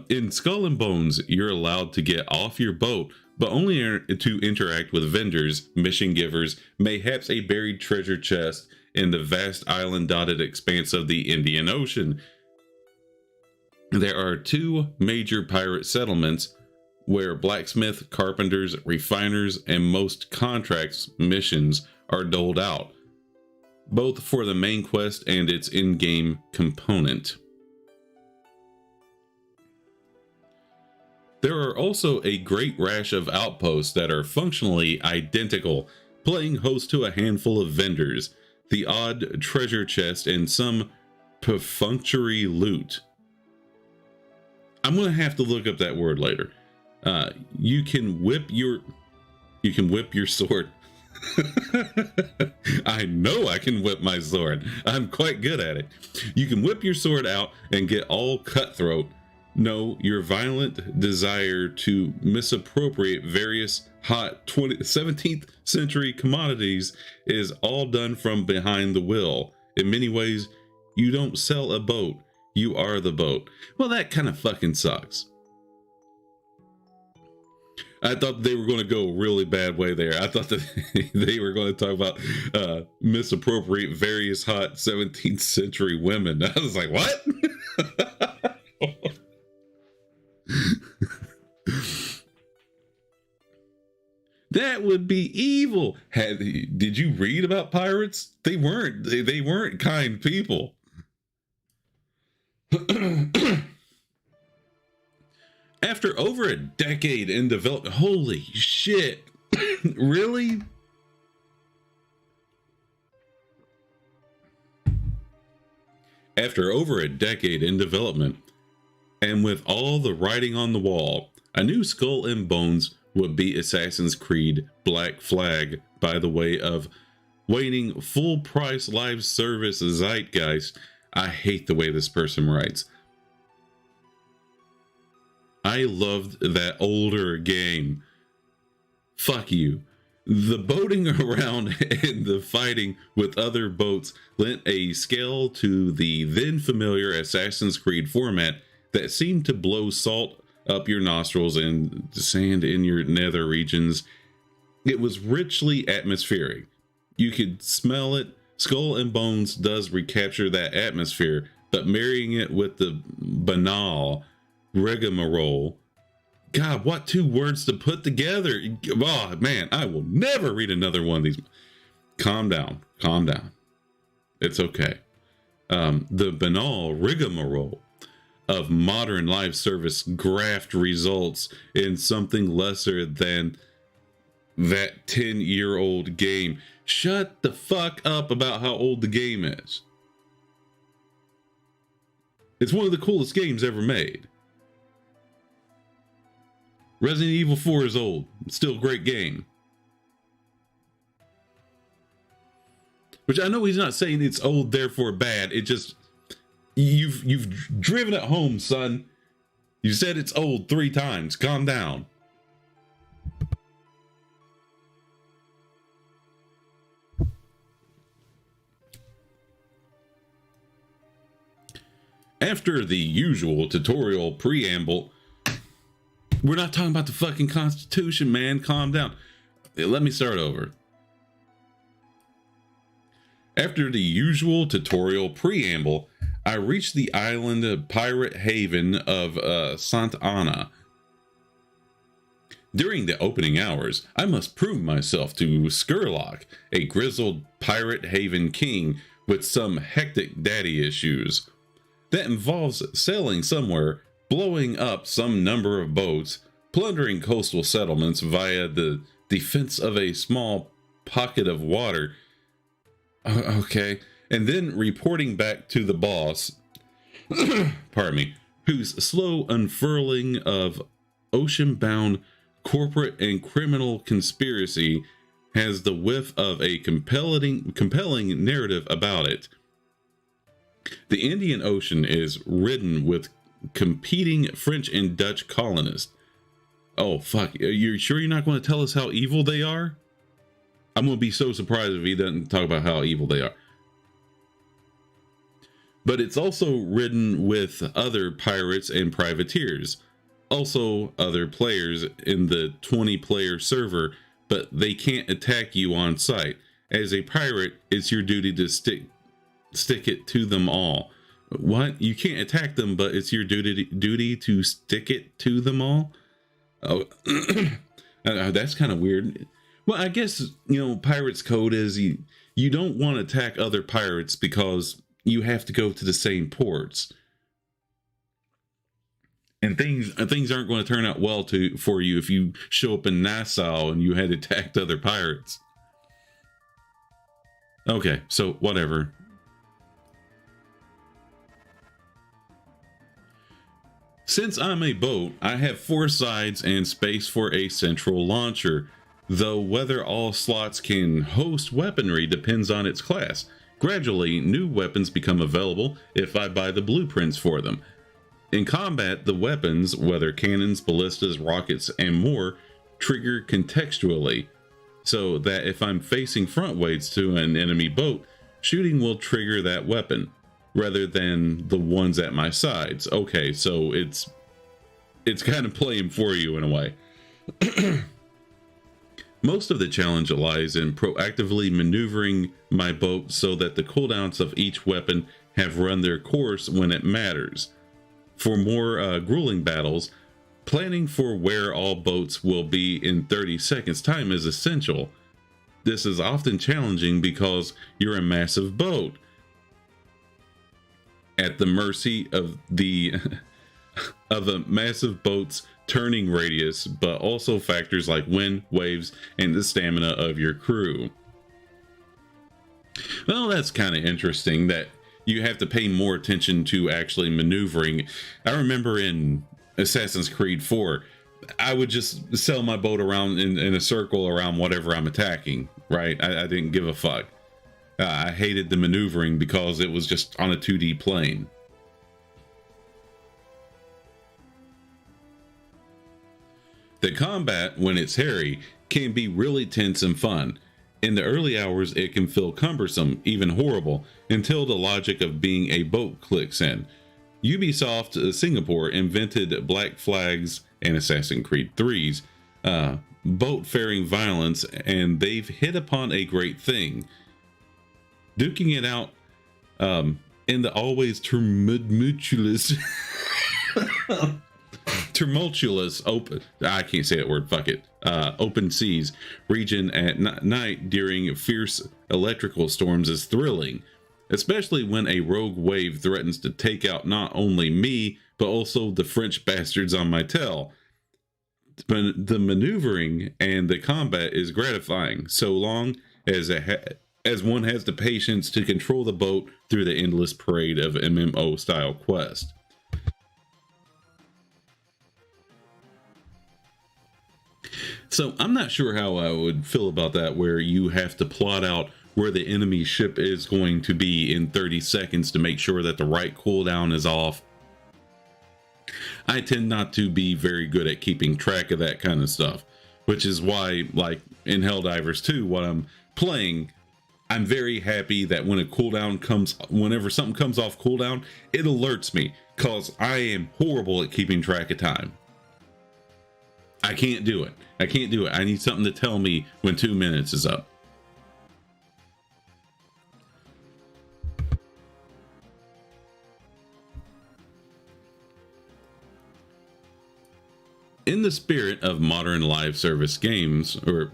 In Skull and Bones, you're allowed to get off your boat, but only to interact with vendors, mission givers, mayhaps a buried treasure chest in the vast island-dotted expanse of the Indian Ocean. There are two major pirate settlements where blacksmith, carpenters, refiners, and most contracts missions are doled out, both for the main quest and its in-game component. There are also a great rash of outposts that are functionally identical, playing host to a handful of vendors, the odd treasure chest, and some perfunctory loot. I'm gonna have to look up that word later. You can whip your sword. I know I can whip my sword. I'm quite good at it. You can whip your sword out and get all cutthroat. No, your violent desire to misappropriate various hot 17th century commodities is all done from behind the wheel. In many ways, You don't sell a boat. You are the boat. Well, that kind of fucking sucks. I thought they were going to go a really bad way there. I thought that they were going to talk about misappropriate various hot 17th century women. I was like, what? That would be evil. Did you read about pirates? They weren't kind people. After over a decade in development, holy shit, really? After over a decade in development, and with all the writing on the wall, a new Skull and Bones would be Assassin's Creed Black Flag by the way of waning full price live service zeitgeist. I hate the way this person writes. I loved that older game. Fuck you. The boating around and the fighting with other boats lent a scale to the then familiar Assassin's Creed format that seemed to blow salt up your nostrils and sand in your nether regions. It was richly atmospheric. You could smell it. Skull and Bones does recapture that atmosphere, but marrying it with the banal rigmarole. God, what two words to put together? Oh man, I will never read another one of these. Calm down. It's okay. The banal rigmarole of modern live service graft results in something lesser than that 10-year-old game. Shut the fuck up about how old the game is. It's one of the coolest games ever made. Resident Evil 4 is old. It's still a great game. Which I know he's not saying it's old, therefore bad. It just, you've driven it home, son. You said it's old 3 times. Calm down. After the usual tutorial preamble, we're not talking about the fucking Constitution, man. Calm down. Let me start over. After the usual tutorial preamble, I reached the island pirate haven of Santa Ana. During the opening hours, I must prove myself to Skurlock, a grizzled pirate haven king with some hectic daddy issues. That involves sailing somewhere, blowing up some number of boats, plundering coastal settlements via the defense of a small pocket of water. Okay. And then reporting back to the boss, pardon me, whose slow unfurling of ocean-bound corporate and criminal conspiracy has the whiff of a compelling narrative about it. The Indian Ocean is ridden with competing French and Dutch colonists. Oh, fuck. Are you sure you're not going to tell us how evil they are? I'm going to be so surprised if he doesn't talk about how evil they are. But it's also ridden with other pirates and privateers. Also other players in the 20-player server, but they can't attack you on sight. As a pirate, it's your duty to stick it to them all. What? You can't attack them, but it's your duty to stick it to them all? Oh, that's kind of weird. Well, I guess, pirates code is you don't want to attack other pirates because you have to go to the same ports. And things aren't going to turn out well for you if you show up in Nassau and you had attacked other pirates. Okay, so whatever. Since I'm a boat, I have 4 sides and space for a central launcher, though whether all slots can host weaponry depends on its class. Gradually, new weapons become available if I buy the blueprints for them. In combat, the weapons, whether cannons, ballistas, rockets, and more, trigger contextually, so that if I'm facing frontwards to an enemy boat, shooting will trigger that weapon. rather than the ones at my sides. Okay, so it's kind of playing for you in a way. Most of the challenge lies in proactively maneuvering my boat so that the cooldowns of each weapon have run their course when it matters. For more grueling battles, planning for where all boats will be in 30 seconds time is essential. This is often challenging because you're a massive boat at the mercy of the of a massive boat's turning radius, but also factors like wind, waves, and the stamina of your crew. Well, that's kind of interesting that you have to pay more attention to actually maneuvering. I remember in Assassin's Creed 4, I would just sail my boat around in a circle around whatever I'm attacking, right? I didn't give a fuck. I hated the maneuvering because it was just on a 2D plane. The combat, when it's hairy, can be really tense and fun. In the early hours, it can feel cumbersome, even horrible, until the logic of being a boat clicks in. Ubisoft Singapore invented Black Flag's and Assassin's Creed 3's boat-faring violence, and they've hit upon a great thing. Duking it out in the always tumultuous open, I can't say that word, fuck it, open seas region at night during fierce electrical storms is thrilling, especially when a rogue wave threatens to take out not only me but also the French bastards on my tail. The maneuvering and the combat is gratifying so long as one has the patience to control the boat through the endless parade of MMO style quest. So I'm not sure how I would feel about that, where you have to plot out where the enemy ship is going to be in 30 seconds to make sure that the right cooldown is off. I tend not to be very good at keeping track of that kind of stuff, which is why, like in Helldivers 2, what I'm playing, I'm very happy that when a cooldown comes, whenever something comes off cooldown, it alerts me, because I am horrible at keeping track of time. I can't do it. I can't do it. I need something to tell me when 2 minutes is up. In the spirit of modern live service games, in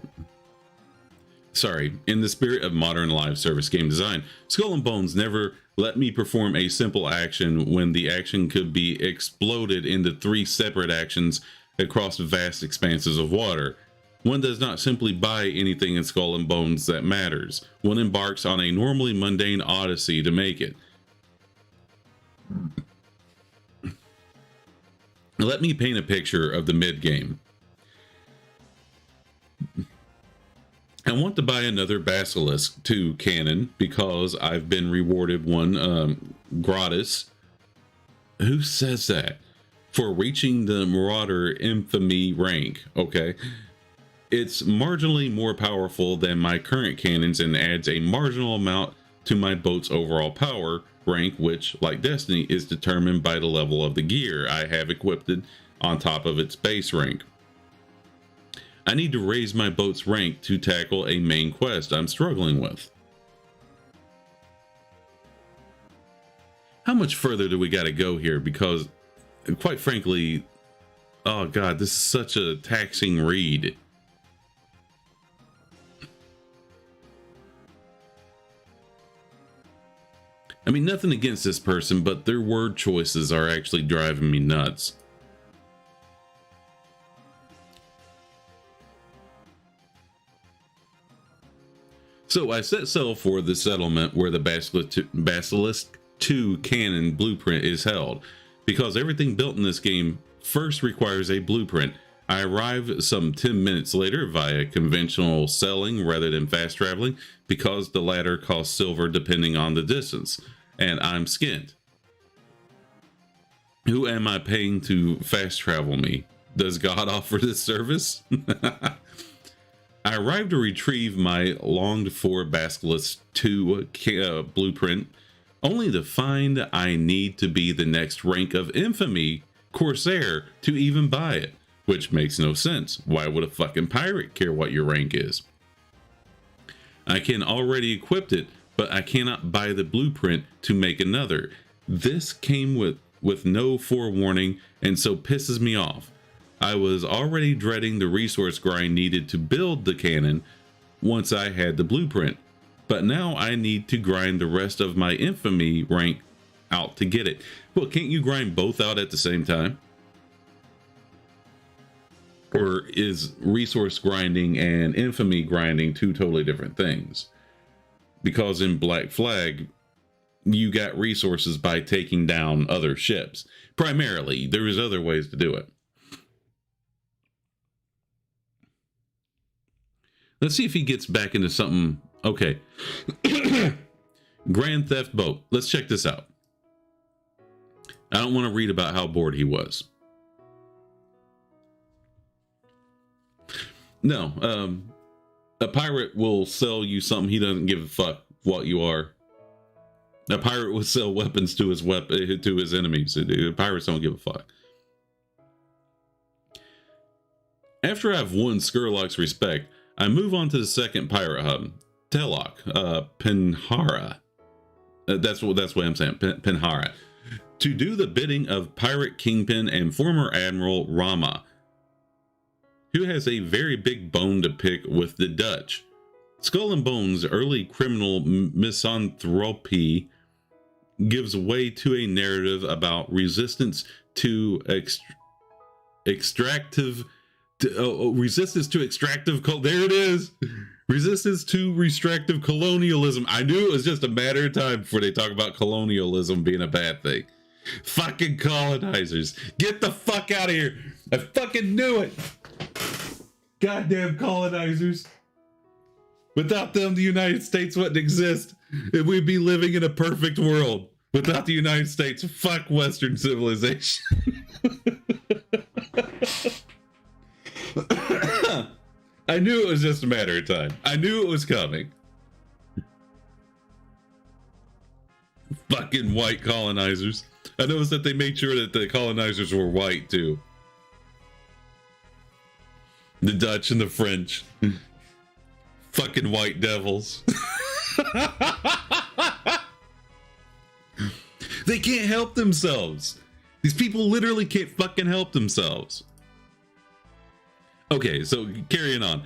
the spirit of modern live service game design, Skull and Bones never let me perform a simple action when the action could be exploded into 3 separate actions across vast expanses of water. One does not simply buy anything in Skull and Bones that matters. One embarks on a normally mundane odyssey to make it. Let me paint a picture of the mid-game. I want to buy another Basilisk 2 cannon because I've been rewarded one gratis. Who says that? For reaching the Marauder Infamy rank, okay? It's marginally more powerful than my current cannons and adds a marginal amount to my boat's overall power rank, which, like Destiny, is determined by the level of the gear I have equipped on top of its base rank. I need to raise my boat's rank to tackle a main quest I'm struggling with. How much further do we got to go here? Because, quite frankly, oh god, this is such a taxing read. I mean, nothing against this person, but their word choices are actually driving me nuts. So I set sail for the settlement where the Basilisk 2 cannon blueprint is held. Because everything built in this game first requires a blueprint, I arrive some 10 minutes later via conventional sailing rather than fast traveling, because the latter costs silver depending on the distance, and I'm skint. Who am I paying to fast travel me? Does God offer this service? I arrived to retrieve my longed for Basilisk 2 blueprint only to find I need to be the next rank of infamy Corsair to even buy it, which makes no sense. Why would a fucking pirate care what your rank is? I can already equip it, but I cannot buy the blueprint to make another. This came with no forewarning and so pisses me off. I was already dreading the resource grind needed to build the cannon once I had the blueprint, but now I need to grind the rest of my infamy rank out to get it. Well, can't you grind both out at the same time? Or is resource grinding and infamy grinding two totally different things? Because in Black Flag, you got resources by taking down other ships. Primarily, there is other ways to do it. Let's see if he gets back into something. Okay. Grand Theft Boat. Let's check this out. I don't want to read about how bored he was. No, a pirate will sell you something he doesn't give a fuck what you are. A pirate will sell weapons to his enemies. Pirates don't give a fuck. After I've won Skurlock's respect, I move on to the second pirate hub, Telok, Penhara. That's what I'm saying, Penhara. To do the bidding of pirate kingpin and former admiral Rama, who has a very big bone to pick with the Dutch. Skull and Bones' early criminal misanthropy gives way to a narrative about resistance to extractive. Resistance to extractive. There it is. Resistance to restrictive colonialism. I knew it was just a matter of time before they talk about colonialism being a bad thing. Fucking colonizers. Get the fuck out of here. I fucking knew it. Goddamn colonizers. Without them, the United States wouldn't exist. And we'd be living in a perfect world. Without the United States, fuck Western civilization. I knew it was just a matter of time. I knew it was coming. Fucking white colonizers. I noticed that they made sure that the colonizers were white too. The Dutch and the French. Fucking white devils. They can't help themselves. These people literally can't fucking help themselves. Okay, so carrying on.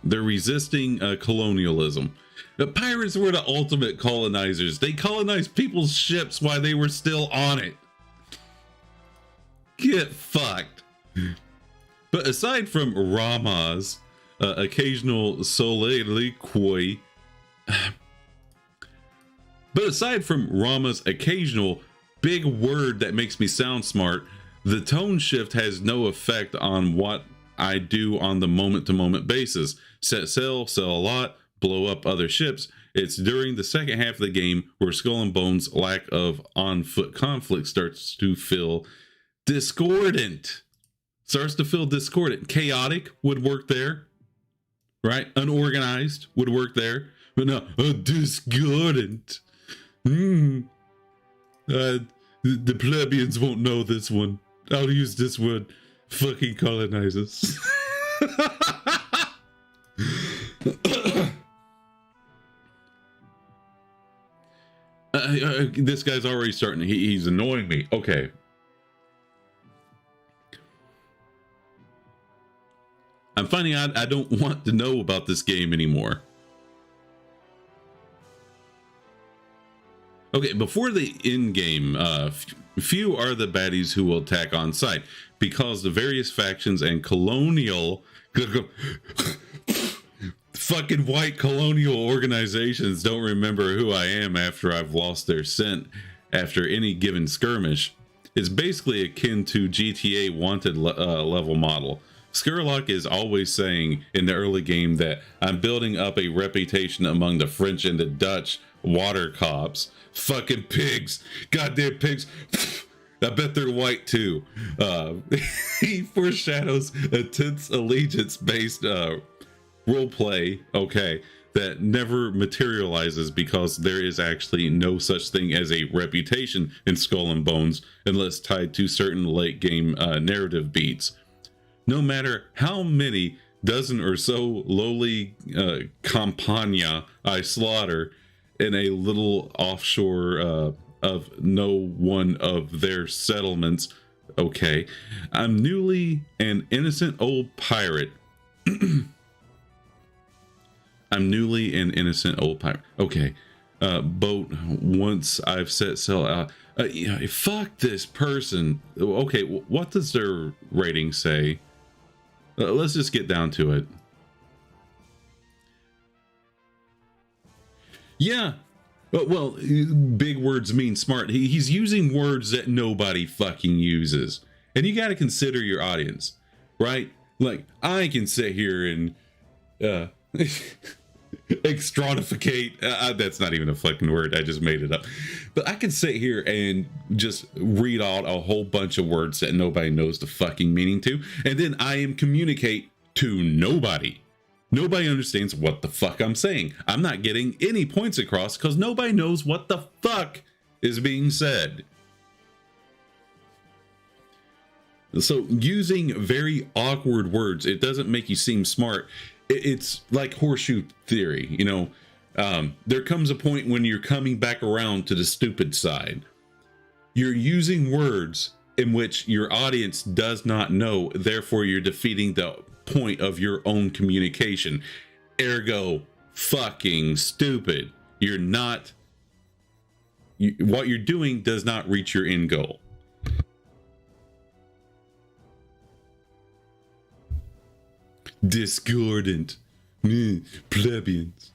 They're resisting colonialism. The pirates were the ultimate colonizers. They colonized people's ships while they were still on it. Get fucked. But aside from Rama's occasional soliloquy, big word that makes me sound smart, the tone shift has no effect on what I do on the moment-to-moment basis. Set sail, sell a lot, blow up other ships. It's during the second half of the game where Skull and Bones' lack of on-foot conflict starts to feel discordant. Chaotic would work there, right? Unorganized would work there, but no, discordant. The plebeians won't know this one. I'll use this word. Fucking colonizers. This guy's already starting. He's annoying me. Okay. I'm finding out I don't want to know about this game anymore. Okay, before the end game, few are the baddies who will attack on sight because the various factions and colonial fucking white colonial organizations don't remember who I am after I've lost their scent after any given skirmish. It's basically akin to GTA wanted level model. Skurlock is always saying in the early game that I'm building up a reputation among the French and the Dutch water cops. Fucking pigs. Goddamn pigs. I bet they're white too. He foreshadows a tense allegiance based roleplay. Okay. that never materializes because there is actually no such thing as a reputation in Skull and Bones unless tied to certain late game narrative beats. No matter how many dozen or so lowly campagna I slaughter in a little offshore of no one of their settlements, okay, I'm newly an innocent old pirate. I'm newly an innocent old pirate. Okay. Boat, once I've set sail out. Yeah, fuck this person. Okay, what does their rating say? Let's just get down to it. Yeah. Well, big words mean smart. He's using words that nobody fucking uses. And you got to consider your audience, right? Like, I can sit here and extronificate. That's not even a fucking word. I just made it up. But I can sit here and just read out a whole bunch of words that nobody knows the fucking meaning to. And then I am communicate to nobody. Nobody understands what the fuck I'm saying. I'm not getting any points across because nobody knows what the fuck is being said. So using very awkward words, it doesn't make you seem smart. It's like horseshoe theory, you know. There comes a point when you're coming back around to the stupid side. You're using words in which your audience does not know, therefore you're defeating the point of your own communication. Ergo, fucking stupid. You're not... what you're doing does not reach your end goal. Discordant plebeians.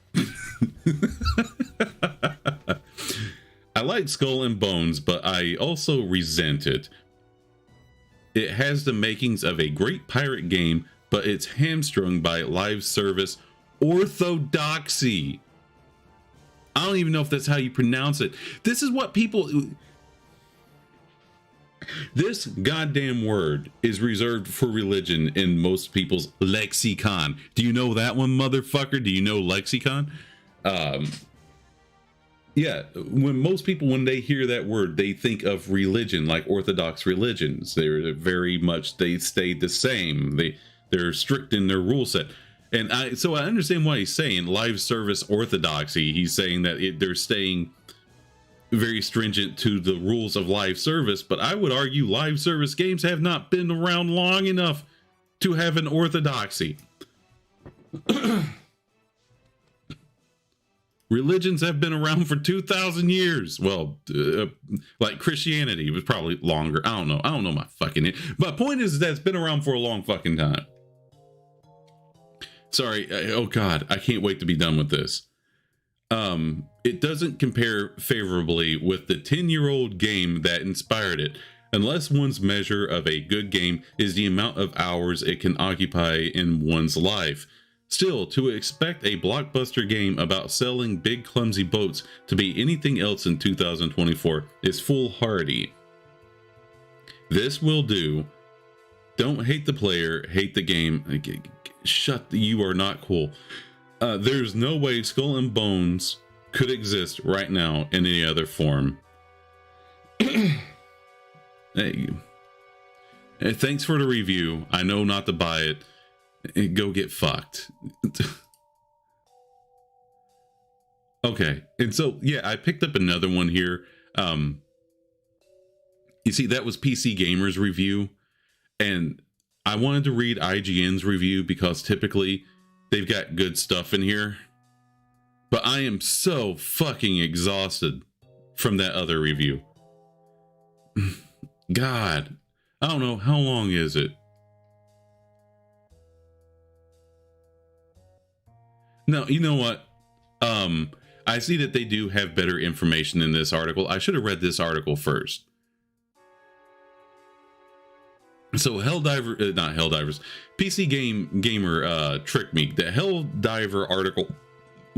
I like Skull and Bones, but I also resent it. It has the makings of a great pirate game, but it's hamstrung by live service orthodoxy. I don't even know if that's how you pronounce it. This is what people... This goddamn word is reserved for religion in most people's lexicon. Do you know that one, motherfucker? Do you know lexicon? Yeah, when most people, when they hear that word, they think of religion, like Orthodox religions. They're very much, they stay the same. They're strict in their rule set. And so I understand why he's saying live service orthodoxy. He's saying that they're staying very stringent to the rules of live service, but I would argue live service games have not been around long enough to have an orthodoxy. Religions have been around for 2,000 years. Well, like Christianity was probably longer. I don't know my fucking name. But point is that it's been around for a long fucking time. Sorry. Oh God, I can't wait to be done with this. It doesn't compare favorably with the 10-year-old game that inspired it, unless one's measure of a good game is the amount of hours it can occupy in one's life. Still, to expect a blockbuster game about selling big clumsy boats to be anything else in 2024 is foolhardy. This will do. Don't hate the player, hate the game. You are not cool. There's no way Skull and Bones could exist right now in any other form. Hey, thanks for the review. I know not to buy it. Go get fucked. Okay, and so yeah, I picked up another one here. You see, that was PC Gamer's review, and I wanted to read IGN's review because typically they've got good stuff in here. But I am so fucking exhausted from that other review. God, I don't know, how long is it? No, you know what? I see that they do have better information in this article. I should have read this article first. So Helldivers, not Helldivers, PC Gamer tricked me. The Helldiver article,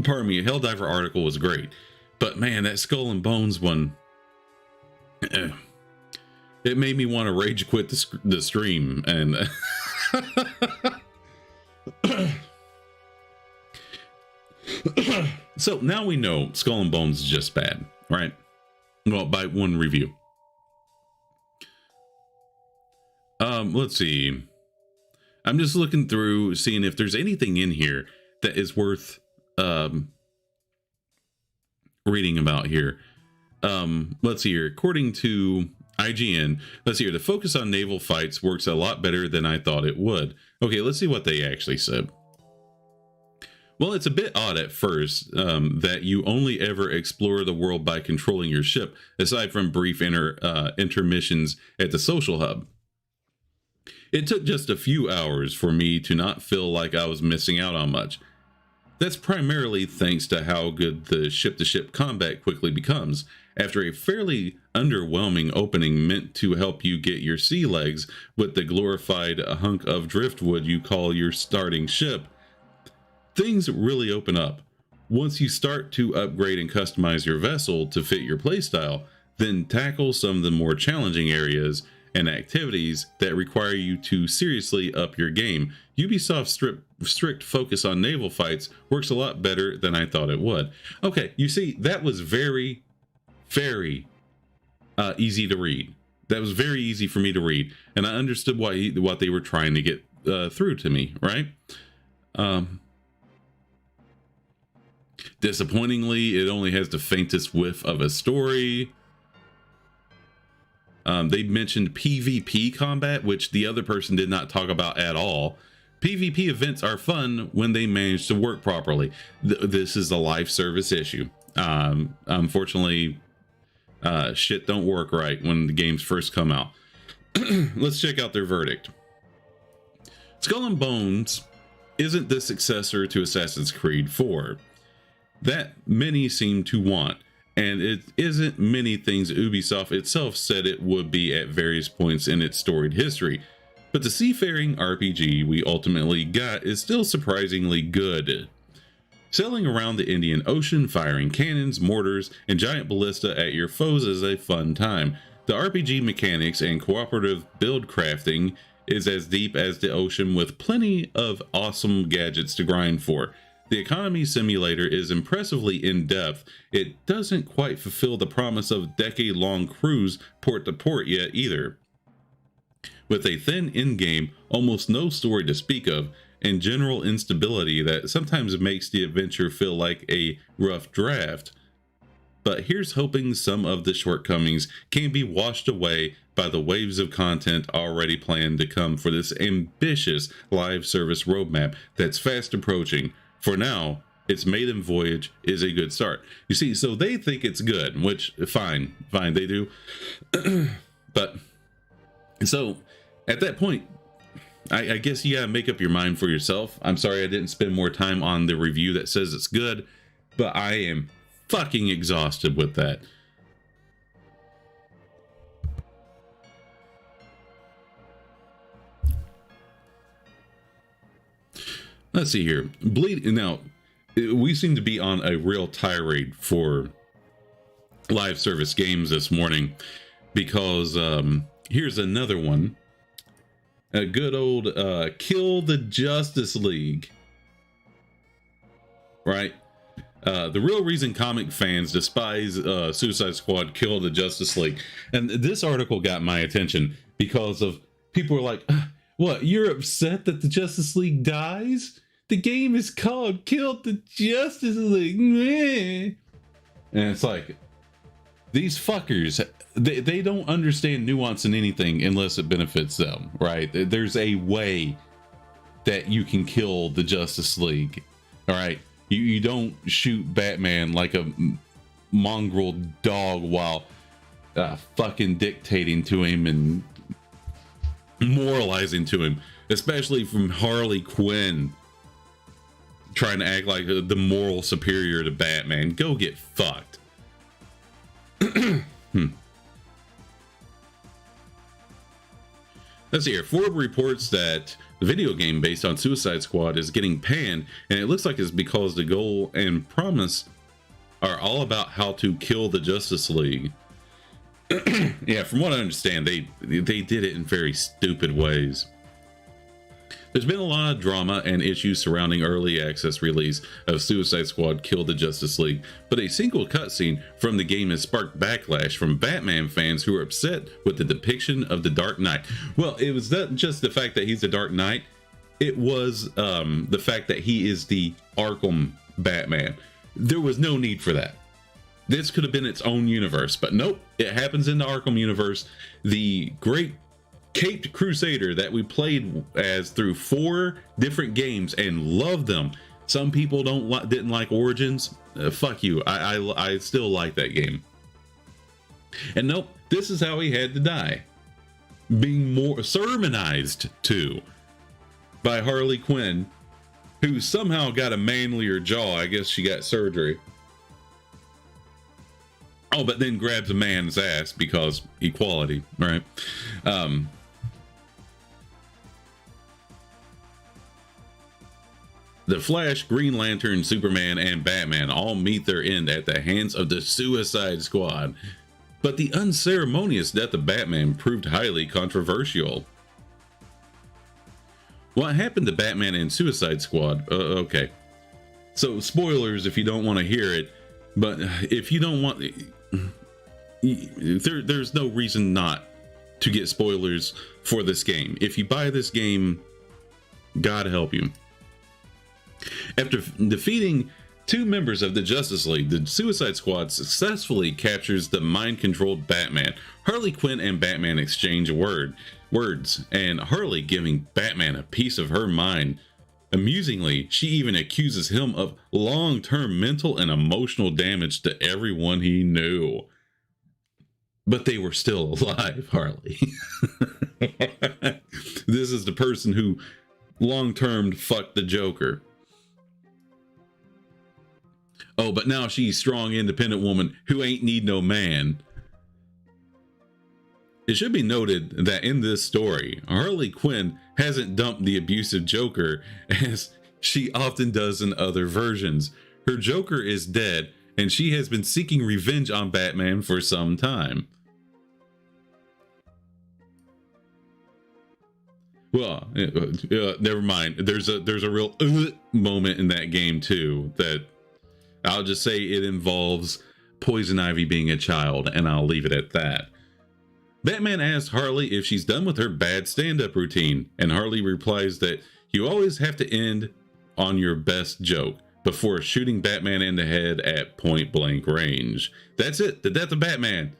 pardon me, Helldiver article was great. But man, that Skull and Bones one, it made me want to rage quit the stream. And So now we know Skull and Bones is just bad, right? Well, by one review. Let's see. I'm just looking through, seeing if there's anything in here that is worth reading about here. Let's see here. According to IGN, let's see here. The focus on naval fights works a lot better than I thought it would. Okay, let's see what they actually said. Well, it's a bit odd at first that you only ever explore the world by controlling your ship, aside from brief intermissions at the social hub. It took just a few hours for me to not feel like I was missing out on much. That's primarily thanks to how good the ship-to-ship combat quickly becomes. After a fairly underwhelming opening meant to help you get your sea legs with the glorified hunk of driftwood you call your starting ship, things really open up. Once you start to upgrade and customize your vessel to fit your playstyle, then tackle some of the more challenging areas and activities that require you to seriously up your game. Ubisoft's strict focus on naval fights works a lot better than I thought it would. Okay, you see, that was very, very easy to read. That was very easy for me to read, and I understood what they were trying to get through to me, right? Disappointingly, it only has the faintest whiff of a story. They mentioned PvP combat, which the other person did not talk about at all. PvP events are fun when they manage to work properly. This is a live service issue. Unfortunately, shit don't work right when the games first come out. Let's check out their verdict. Skull and Bones isn't the successor to Assassin's Creed 4 that many seem to want, and it isn't many things Ubisoft itself said it would be at various points in its storied history. But the seafaring RPG we ultimately got is still surprisingly good. Sailing around the Indian Ocean, firing cannons, mortars, and giant ballista at your foes is a fun time. The RPG mechanics and cooperative build crafting is as deep as the ocean, with plenty of awesome gadgets to grind for. The economy simulator is impressively in-depth. It doesn't quite fulfill the promise of decade-long cruise port to port yet either. With a thin in-game, almost no story to speak of, and general instability that sometimes makes the adventure feel like a rough draft. But here's hoping some of the shortcomings can be washed away by the waves of content already planned to come for this ambitious live service roadmap that's fast approaching. For now, its maiden voyage is a good start. You see, so they think it's good, which fine, they do. But so at that point, I guess you gotta make up your mind for yourself. I'm sorry I didn't spend more time on the review that says it's good, but I am fucking exhausted with that. Let's see here. Now, we seem to be on a real tirade for live service games this morning, because here's another one. A good old Kill the Justice League. Right? The real reason comic fans despise Suicide Squad Kill the Justice League. And this article got my attention because of people were like, what, you're upset that the Justice League dies? The game is called Kill the Justice League. Meh. And it's like, these fuckers, they don't understand nuance in anything unless it benefits them, right? There's a way that you can kill the Justice League, all right? You don't shoot Batman like a mongrel dog while fucking dictating to him and moralizing to him, especially from Harley Quinn trying to act like the moral superior to Batman. Go get fucked. Let's see here. Forbes reports that the video game based on Suicide Squad is getting panned, and it looks like it's because the goal and promise are all about how to kill the Justice League. Yeah, from what I understand, they did it in very stupid ways. There's been a lot of drama and issues surrounding early access release of Suicide Squad Kill the Justice League, but a single cutscene from the game has sparked backlash from Batman fans who are upset with the depiction of the Dark Knight. Well, it was not just the fact that he's the Dark Knight, it was the fact that he is the Arkham Batman. There was no need for that. This could have been its own universe, but nope, it happens in the Arkham universe. The great Caped Crusader that we played as through 4 different games and loved them. Some people didn't like Origins. Fuck you. I still like that game. And nope, this is how he had to die. Being more sermonized to by Harley Quinn, who somehow got a manlier jaw. I guess she got surgery. Oh, but then grabs a man's ass because equality, right? The Flash, Green Lantern, Superman, and Batman all meet their end at the hands of the Suicide Squad. But the unceremonious death of Batman proved highly controversial. What happened to Batman and Suicide Squad? Okay. So, spoilers if you don't want to hear it, but if you don't want... there's no reason not to get spoilers for this game. If you buy this game, God help you. After defeating 2 members of the Justice League, the Suicide Squad successfully captures the mind-controlled Batman. Harley Quinn and Batman exchange words, and Harley giving Batman a piece of her mind. Amusingly, she even accuses him of long-term mental and emotional damage to everyone he knew. But they were still alive, Harley. This is the person who long-term fucked the Joker. Oh, but now she's strong, independent woman who ain't need no man. It should be noted that in this story, Harley Quinn hasn't dumped the abusive Joker as she often does in other versions. Her Joker is dead, and she has been seeking revenge on Batman for some time. Well, never mind. There's a real moment in that game too that I'll just say it involves Poison Ivy being a child, and I'll leave it at that. Batman asks Harley if she's done with her bad stand-up routine, and Harley replies that you always have to end on your best joke before shooting Batman in the head at point-blank range. That's it, the death of Batman.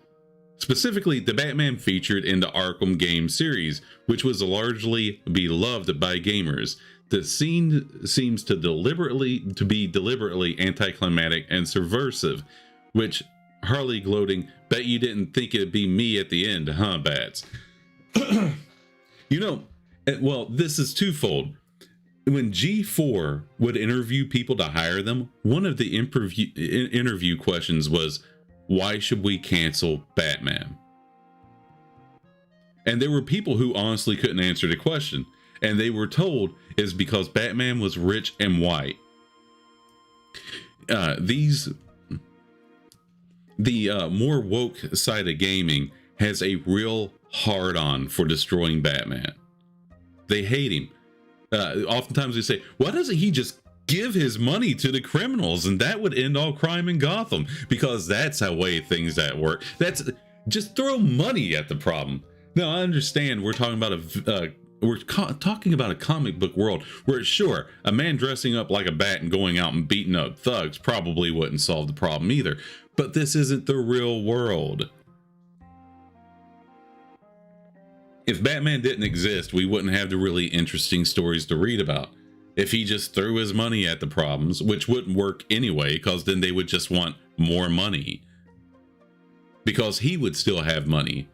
Specifically, the Batman featured in the Arkham game series, which was largely beloved by gamers. The scene seems to be deliberately anticlimactic and subversive, which Harley gloating, bet you didn't think it'd be me at the end, huh, Bats? Well, this is twofold. When G4 would interview people to hire them, one of the interview questions was, why should we cancel Batman? And there were people who honestly couldn't answer the question. And they were told is because Batman was rich and white. The more woke side of gaming has a real hard-on for destroying Batman. They hate him. Oftentimes they say, why doesn't he just give his money to the criminals and that would end all crime in Gotham? Because that's how way things that work. That's just throw money at the problem. Now, I understand we're talking about talking about a comic book world where, sure, a man dressing up like a bat and going out and beating up thugs probably wouldn't solve the problem either. But this isn't the real world. If Batman didn't exist, we wouldn't have the really interesting stories to read about. If he just threw his money at the problems, which wouldn't work anyway, because then they would just want more money. Because he would still have money.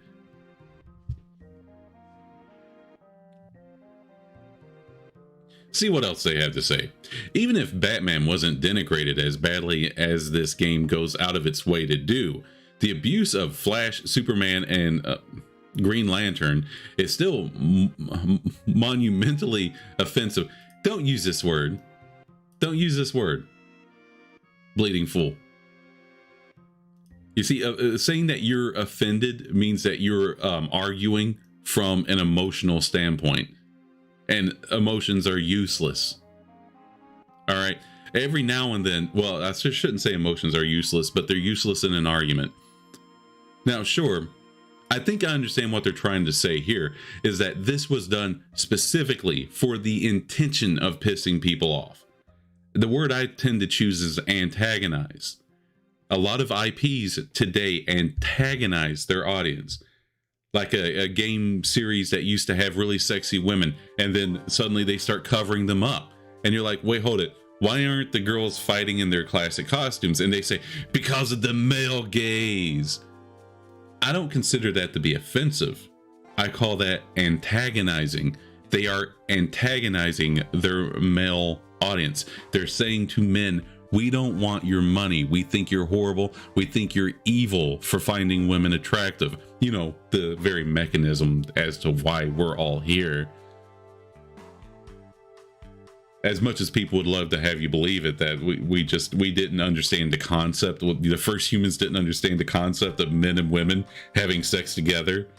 See what else they have to say. Even if Batman wasn't denigrated as badly as this game goes out of its way to do, the abuse of Flash, Superman, and Green Lantern is still monumentally offensive. Don't use this word. Don't use this word. Bleeding fool. You see, saying that you're offended means that you're arguing from an emotional standpoint. and emotions are useless. All right. Every now and then, well, I shouldn't say emotions are useless, but they're useless in an argument. Now, sure, I think I understand what they're trying to say here is that this was done specifically for the intention of pissing people off. The word I tend to choose is antagonize. A lot of IPs today antagonize their audience. Like a game series that used to have really sexy women, and then suddenly they start covering them up. And you're like, wait, hold it. Why aren't the girls fighting in their classic costumes? And they say, because of the male gaze. I don't consider that to be offensive. I call that antagonizing. They are antagonizing their male audience. They're saying to men, we don't want your money. We think you're horrible. We think you're evil for finding women attractive. You know, the very mechanism as to why we're all here. As much as people would love to have you believe it, that we didn't understand the concept. The first humans didn't understand the concept of men and women having sex together.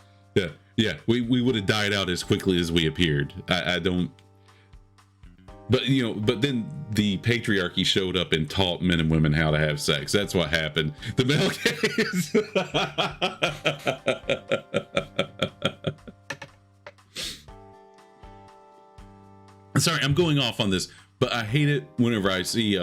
Yeah, we would have died out as quickly as we appeared. I don't. But but then the patriarchy showed up and taught men and women how to have sex. That's what happened. The male gaze. Sorry, I'm going off on this, but I hate it whenever I see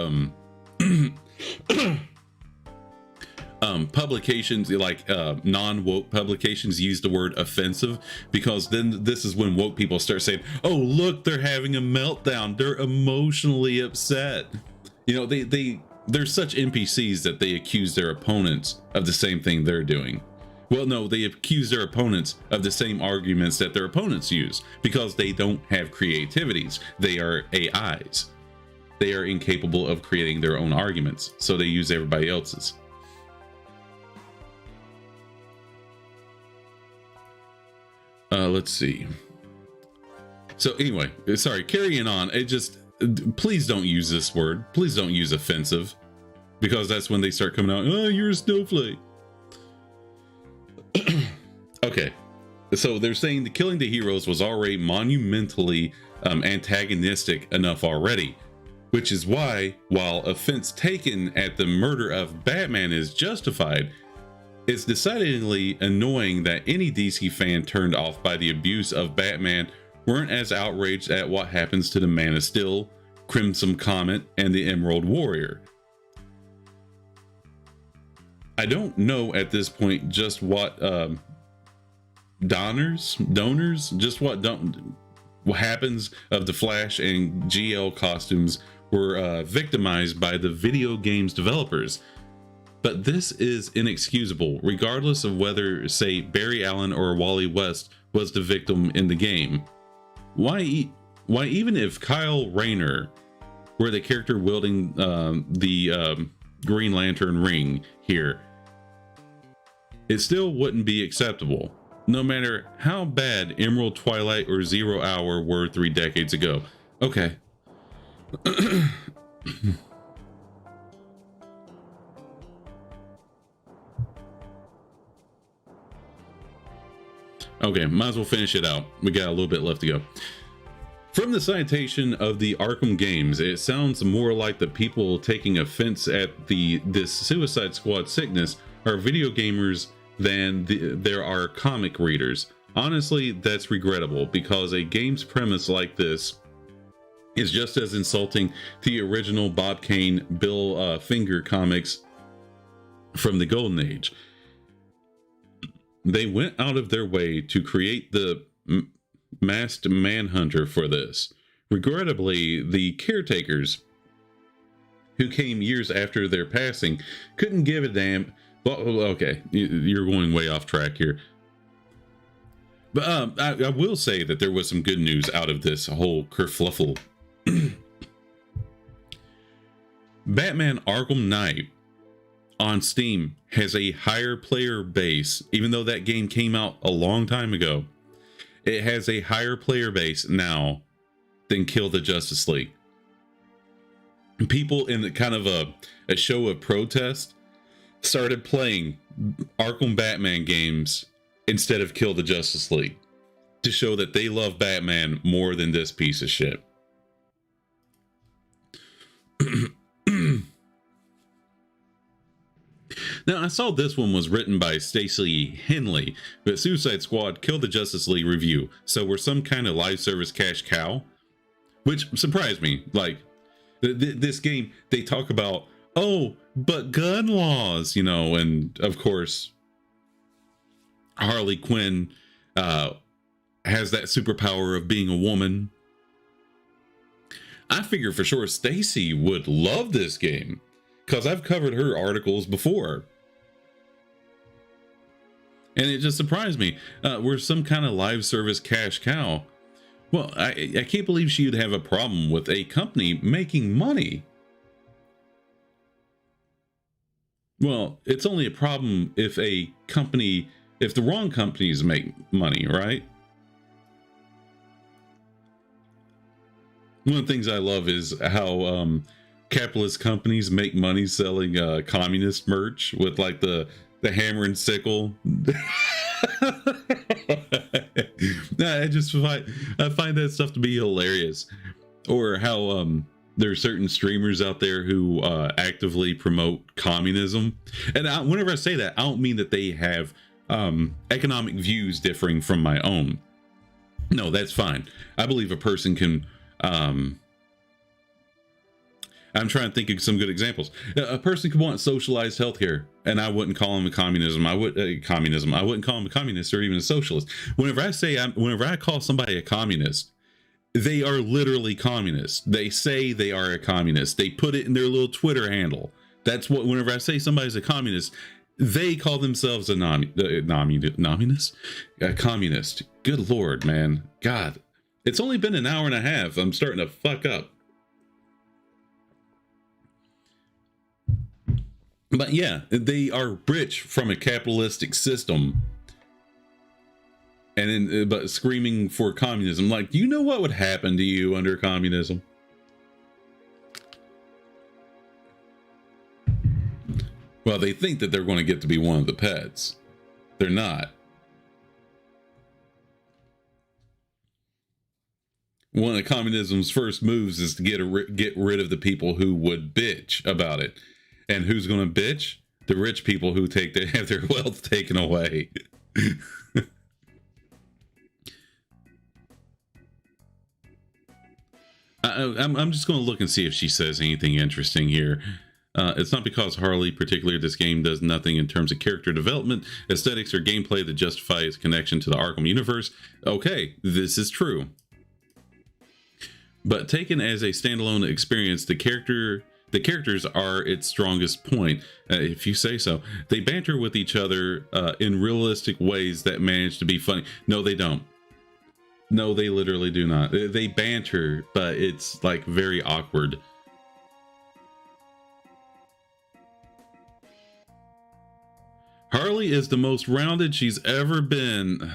publications like non-woke publications use the word offensive, because then this is when woke people start saying, oh look, they're having a meltdown, they're emotionally upset. They're such NPCs that they accuse their opponents of the same thing they're doing. Well, no, they accuse their opponents of the same arguments that their opponents use, because they don't have creativities. They are AIs. They are incapable of creating their own arguments, so they use everybody else's. Let's see. So anyway, sorry, carrying on. Please don't use this word. Please don't use offensive, because that's when they start coming out, oh, you're a snowflake. Okay, so they're saying the killing the heroes was already monumentally antagonistic enough already, which is why, while offense taken at the murder of Batman is justified, it's decidedly annoying that any DC fan turned off by the abuse of Batman weren't as outraged at what happens to the Man of Steel, Crimson Comet, and the Emerald Warrior. I don't know at this point just what donors, just what happens of the Flash and GL costumes were victimized by the video games developers. But this is inexcusable, regardless of whether, say, Barry Allen or Wally West was the victim in the game. Why even if Kyle Rayner were the character wielding the Green Lantern ring here, it still wouldn't be acceptable, no matter how bad Emerald, Twilight, or Zero Hour were 3 decades ago. Okay. Okay, might as well finish it out. We got a little bit left to go. From the citation of the Arkham games, it sounds more like the people taking offense at this Suicide Squad sickness are video gamers than there are comic readers. Honestly, that's regrettable, because a game's premise like this is just as insulting to the original Bob Kane, Bill Finger comics from the Golden Age. They went out of their way to create the Masked Manhunter for this. Regrettably, the caretakers, who came years after their passing, couldn't give a damn. Well, okay, you're going way off track here. But I will say that there was some good news out of this whole kerfluffle. Batman Arkham Knight on Steam has a higher player base, even though that game came out a long time ago. It has a higher player base now than Kill the Justice League. People in the kind of a show of protest started playing Arkham Batman games instead of Kill the Justice League, to show that they love Batman more than this piece of shit. Now, I saw this one was written by Stacey Henley, but Suicide Squad killed the Justice League review, so we're some kind of live service cash cow, which surprised me. Like, this game, they talk about, oh, but gun laws, you know, and of course, Harley Quinn has that superpower of being a woman. I figure for sure Stacey would love this game, because I've covered her articles before. And it just surprised me. We're some kind of live service cash cow. Well, I can't believe she would have a problem with a company making money. Well, it's only a problem if the wrong companies make money, right? One of the things I love is how capitalist companies make money selling communist merch with like the hammer and sickle. I find that stuff to be hilarious. Or how there are certain streamers out there who actively promote communism. And whenever I say that, I don't mean that they have economic views differing from my own. No, that's fine. I believe a person can I'm trying to think of some good examples. A person could want socialized healthcare, and I wouldn't call him a communism. I wouldn't call him a communist or even a socialist. Whenever I call somebody a communist, they are literally communists. They say they are a communist. They put it in their little Twitter handle. That's what. Whenever I say somebody's a communist, they call themselves a communist. Good Lord, man. God, it's only been an hour and a half. I'm starting to fuck up. But yeah, they are rich from a capitalistic system, but screaming for communism. Like, do you know what would happen to you under communism? Well, they think that they're going to get to be one of the pets. They're not. One of communism's first moves is to get rid of the people who would bitch about it. And who's going to bitch? The rich people who have their wealth taken away. I'm just going to look and see if she says anything interesting here. It's not because Harley, particularly this game, does nothing in terms of character development, aesthetics, or gameplay that justify its connection to the Arkham universe. Okay, this is true. But taken as a standalone experience, the characters are its strongest point, if you say so. They banter with each other in realistic ways that manage to be funny. No, they don't. No, they literally do not. They banter, but it's like very awkward. Harley is the most rounded she's ever been.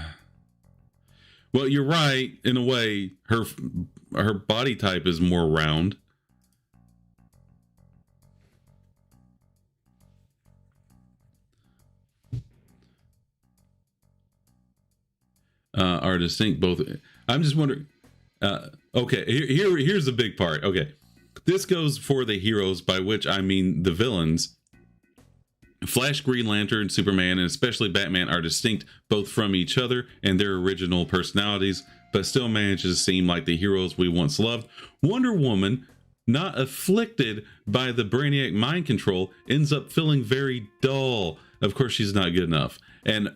Well, you're right, in a way. Her body type is more round. Are distinct both. I'm just wondering. Okay, here's the big part. Okay, this goes for the heroes, by which I mean the villains. Flash, Green Lantern, Superman, and especially Batman are distinct both from each other and their original personalities, but still manage to seem like the heroes we once loved. Wonder Woman, not afflicted by the Brainiac mind control, ends up feeling very dull. Of course, she's not good enough. And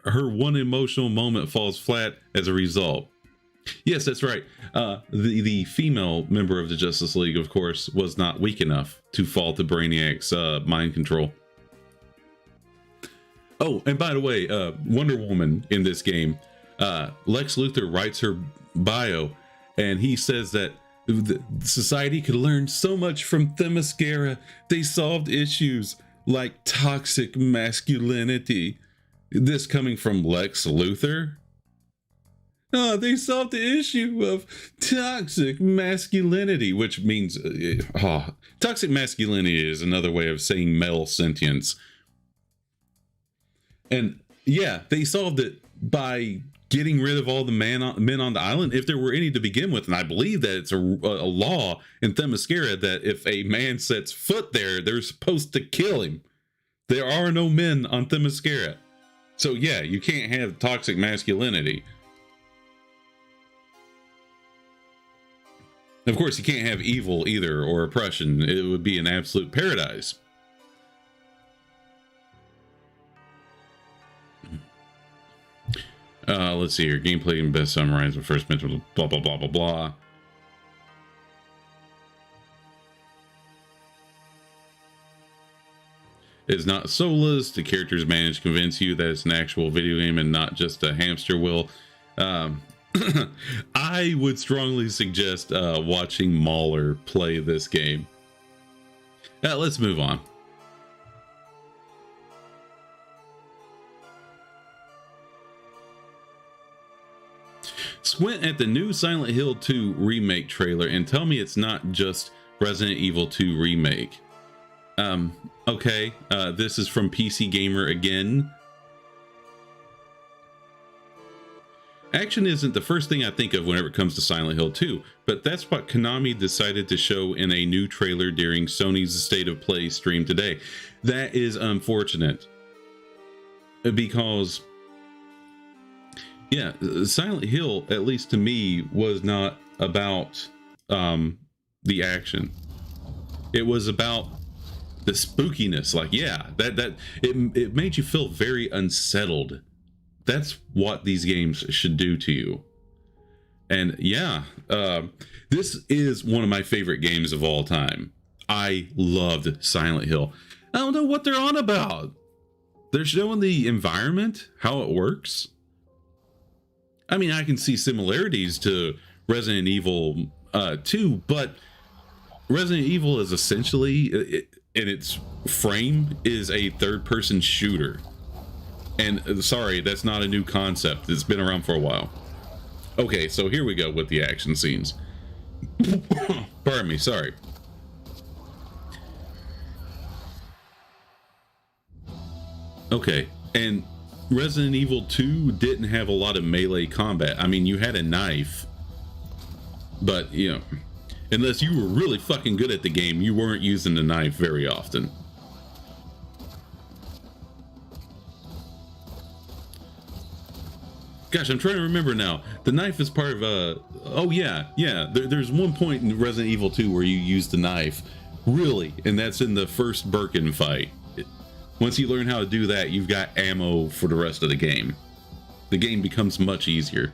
her one emotional moment falls flat as a result. Yes, that's right. The female member of the Justice League, of course, was not weak enough to fall to Brainiac's mind control. Oh, and by the way, Wonder Woman in this game, Lex Luthor writes her bio, and he says that society could learn so much from Themyscira. They solved issues like toxic masculinity. This coming from Lex Luthor? They solved the issue of toxic masculinity, which means toxic masculinity is another way of saying male sentience. And yeah, they solved it by getting rid of all the men on the island, if there were any to begin with. And I believe that it's a law in Themyscira that if a man sets foot there, they're supposed to kill him. There are no men on Themyscira. So yeah, you can't have toxic masculinity. Of course, you can't have evil either, or oppression. It would be an absolute paradise. Let's see here. Gameplay and best summarized with first mental blah, blah, blah, blah, blah. It's not soulless. The characters manage to convince you that it's an actual video game and not just a hamster wheel. I would strongly suggest watching Mahler play this game. Let's move on. Squint at the new Silent Hill 2 remake trailer and tell me it's not just Resident Evil 2 remake. Okay, this is from PC Gamer again. Action isn't the first thing I think of whenever it comes to Silent Hill 2, but that's what Konami decided to show in a new trailer during Sony's State of Play stream today. That is unfortunate, because yeah, Silent Hill, at least to me, was not about the action. It was about the spookiness. Like, yeah, it made you feel very unsettled. That's what these games should do to you. And yeah, this is one of my favorite games of all time. I loved Silent Hill. I don't know what they're on about. They're showing the environment, how it works. I mean, I can see similarities to Resident Evil 2, but Resident Evil is essentially, in its frame, is a third-person shooter. And sorry, that's not a new concept. It's been around for a while. Okay, so here we go with the action scenes. Pardon me, sorry. Okay, and Resident Evil 2 didn't have a lot of melee combat. I mean, you had a knife, but, you know, unless you were really fucking good at the game, you weren't using the knife very often. Gosh, I'm trying to remember now. The knife is part of oh yeah. There's one point in Resident Evil 2 where you use the knife, really, and that's in the first Birkin fight. Once you learn how to do that, you've got ammo for the rest of the game. The game becomes much easier.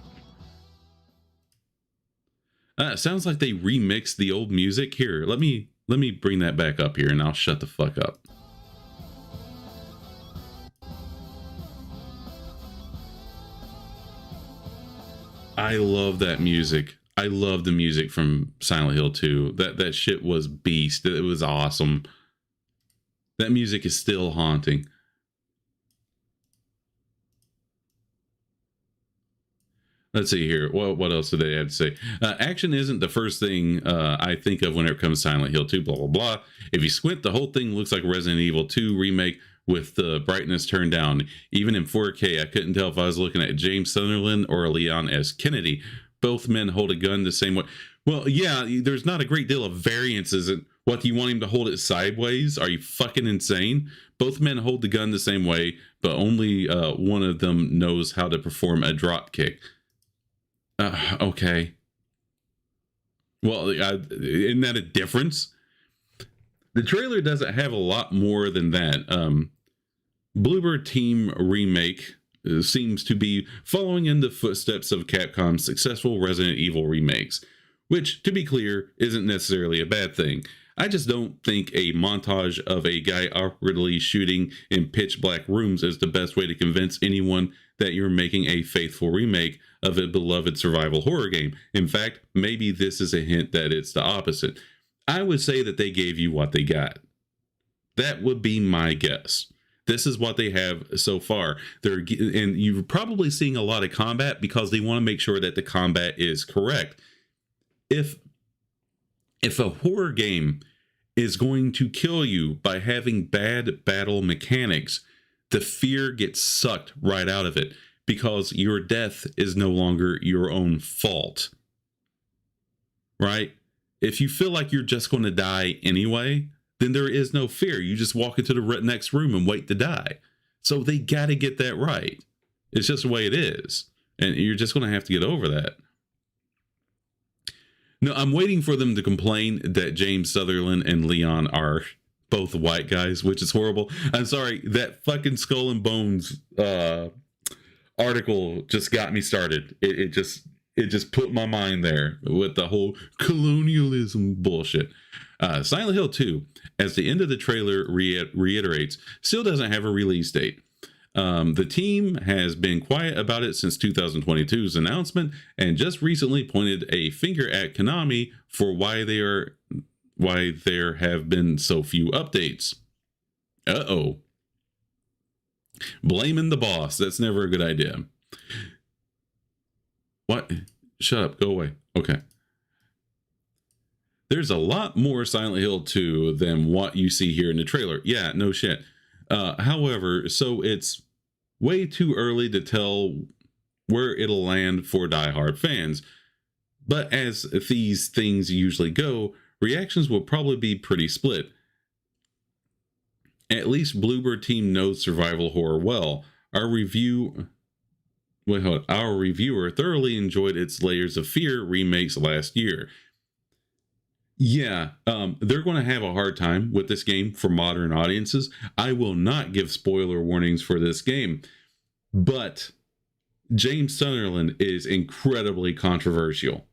Sounds like they remixed the old music. Here, let me bring that back up here, and I'll shut the fuck up. I love that music. I love the music from Silent Hill 2. That shit was beast. It was awesome. That music is still haunting. Let's see here. What else did they have to say? Action isn't the first thing I think of whenever it comes to Silent Hill 2, blah, blah, blah. If you squint, the whole thing looks like Resident Evil 2 remake with the brightness turned down. Even in 4K, I couldn't tell if I was looking at James Sunderland or Leon S. Kennedy. Both men hold a gun the same way. Well, yeah, there's not a great deal of variances. What, do you want him to hold it sideways? Are you fucking insane? Both men hold the gun the same way, but only one of them knows how to perform a drop kick. Okay. Well, isn't that a difference? The trailer doesn't have a lot more than that. Bloober Team remake seems to be following in the footsteps of Capcom's successful Resident Evil remakes, which, to be clear, isn't necessarily a bad thing. I just don't think a montage of a guy awkwardly shooting in pitch black rooms is the best way to convince anyone that you're making a faithful remake of a beloved survival horror game. In fact, maybe this is a hint that it's the opposite. I would say that they gave you what they got. That would be my guess. This is what they have so far. And you're probably seeing a lot of combat because they want to make sure that the combat is correct. If a horror game is going to kill you by having bad battle mechanics, the fear gets sucked right out of it. because your death is no longer your own fault. Right? If you feel like you're just going to die anyway, then there is no fear. You just walk into the next room and wait to die. So they got to get that right. It's just the way it is. And you're just going to have to get over that. No, I'm waiting for them to complain that James Sutherland and Leon are both white guys, which is horrible. I'm sorry, that fucking Skull and Bones article just got me started. It just put my mind there with the whole colonialism bullshit. Silent Hill 2, as the end of the trailer reiterates, still doesn't have a release date. The team has been quiet about it since 2022's announcement, and just recently pointed a finger at Konami for why there have been so few updates. Uh-oh. Blaming the boss. That's never a good idea. What? Shut up. Go away. Okay. There's a lot more Silent Hill 2 than what you see here in the trailer. Yeah, no shit. However, so it's way too early to tell where it'll land for diehard fans. But as these things usually go, reactions will probably be pretty split. At least Bluebird team knows survival horror well. Our reviewer thoroughly enjoyed its Layers of Fear remakes last year. Yeah, they're going to have a hard time with this game for modern audiences. I will not give spoiler warnings for this game, but James Sutherland is incredibly controversial.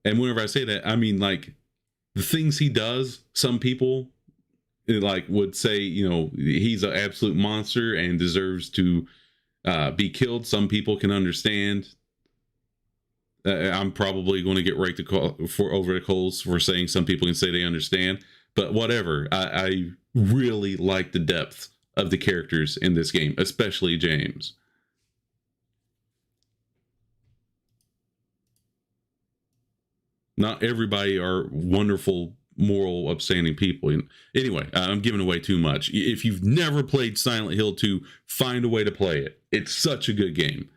And whenever I say that, I mean, like, the things he does, some people like would say, you know, he's an absolute monster and deserves to be killed. Some people can understand. I'm probably going to get raked over the coals for saying some people can say they understand, but whatever. I really like the depth of the characters in this game, especially James. Not everybody are wonderful, moral, upstanding people. Anyway, I'm giving away too much. If you've never played Silent Hill 2, find a way to play it. It's such a good game.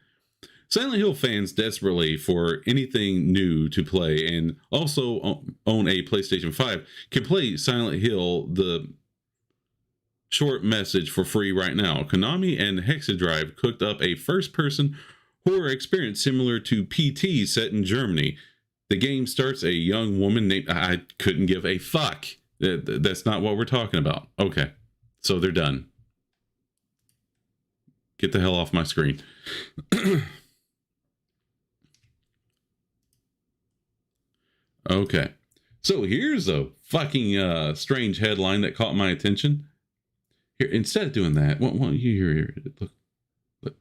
Silent Hill fans desperately for anything new to play and also own a PlayStation 5 can play Silent Hill, the short message, for free right now. Konami and Hexadrive cooked up a first-person horror experience similar to PT set in Germany. The game starts a young woman named... I couldn't give a fuck. That's not what we're talking about. Okay, so they're done. Get the hell off my screen. Okay, so here's a fucking strange headline that caught my attention. Here, instead of doing that, what you hear? Look,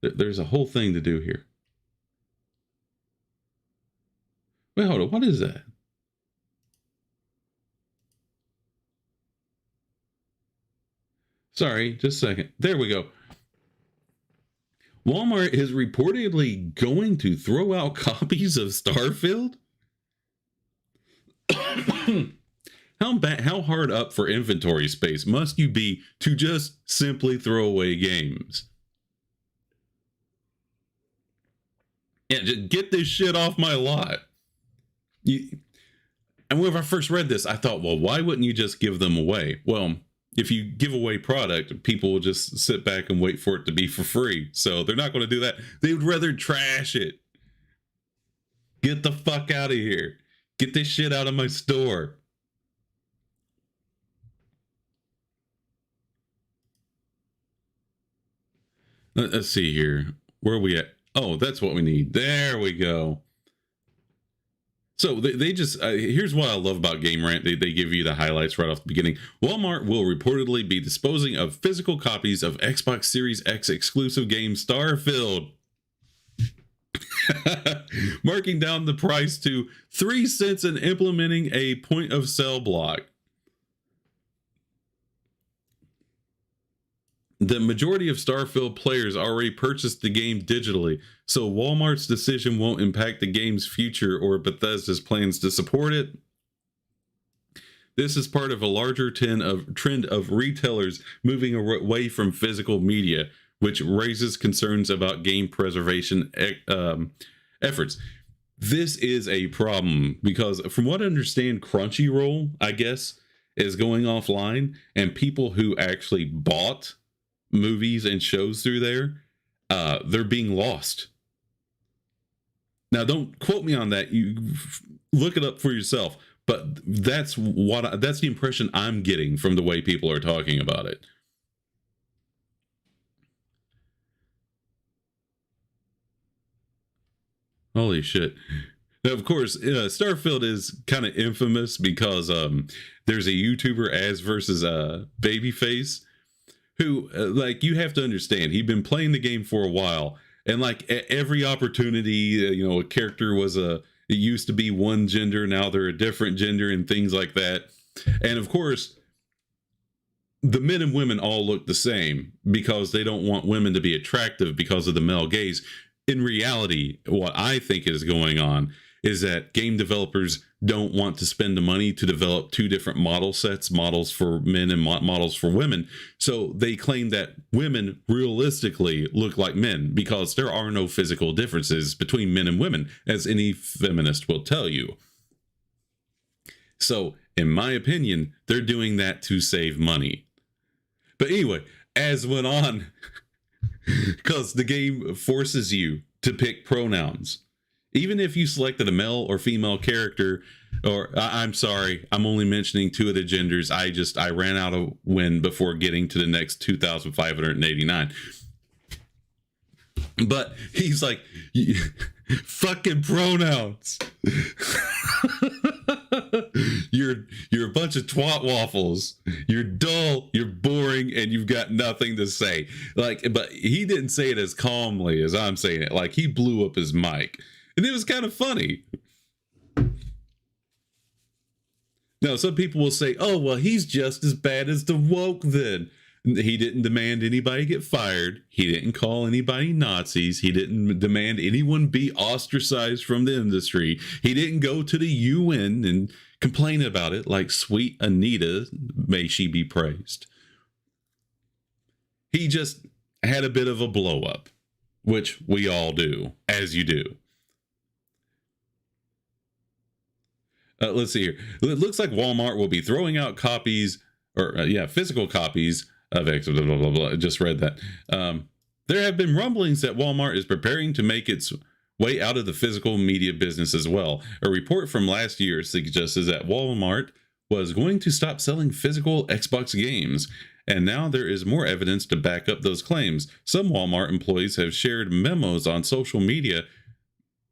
there's a whole thing to do here. Wait, hold on. What is that? Sorry, just a second. There we go. Walmart is reportedly going to throw out copies of Starfield. How hard up for inventory space must you be to just simply throw away games? Yeah, just get this shit off my lot. And whenever I first read this, I thought, well, why wouldn't you just give them away? Well, if you give away product, people will just sit back and wait for it to be for free. So they're not going to do that. They would rather trash it. Get the fuck out of here. Get this shit out of my store. Let's see here. Where are we at? Oh, that's what we need. There we go. So they just, here's what I love about Game Rant. They give you the highlights right off the beginning. Walmart will reportedly be disposing of physical copies of Xbox Series X exclusive game Starfield. Marking down the price to 3 cents and implementing a point of sale block. The majority of Starfield players already purchased the game digitally, so Walmart's decision won't impact the game's future or Bethesda's plans to support it. This is part of a larger trend of retailers moving away from physical media, which raises concerns about game preservation efforts. This is a problem because, from what I understand, Crunchyroll, I guess, is going offline, and people who actually bought movies and shows through there, they're being lost. Now, don't quote me on that. You look it up for yourself. But that's the impression I'm getting from the way people are talking about it. Holy shit. Now, of course, Starfield is kind of infamous because there's a YouTuber, As versus Babyface, who, like, you have to understand, he'd been playing the game for a while, and like every opportunity, a character was it used to be one gender, now they're a different gender, and things like that. And of course, the men and women all look the same because they don't want women to be attractive because of the male gaze. In reality, what I think is going on is that game developers don't want to spend the money to develop two different model sets, models for men and models for women. So they claim that women realistically look like men because there are no physical differences between men and women, as any feminist will tell you. So, in my opinion, they're doing that to save money. But anyway, as went on, because the game forces you to pick pronouns. Even if you selected a male or female character, or I'm sorry, I'm only mentioning two of the genders. I ran out of wind before getting to the next 2,589. But he's like, fucking pronouns. You're a bunch of twat waffles. You're dull, you're boring, and you've got nothing to say. Like, but he didn't say it as calmly as I'm saying it. Like, he blew up his mic. And it was kind of funny. Now, some people will say, oh, well, he's just as bad as the woke then. He didn't demand anybody get fired. He didn't call anybody Nazis. He didn't demand anyone be ostracized from the industry. He didn't go to the UN and complain about it like sweet Anita, may she be praised. He just had a bit of a blow up, which we all do, as you do. Let's see here. It looks like Walmart will be throwing out copies, or physical copies of X. Blah, blah, blah, blah. I just read that. There have been rumblings that Walmart is preparing to make its way out of the physical media business as well. A report from last year suggests that Walmart was going to stop selling physical Xbox games, and now there is more evidence to back up those claims. Some Walmart employees have shared memos on social media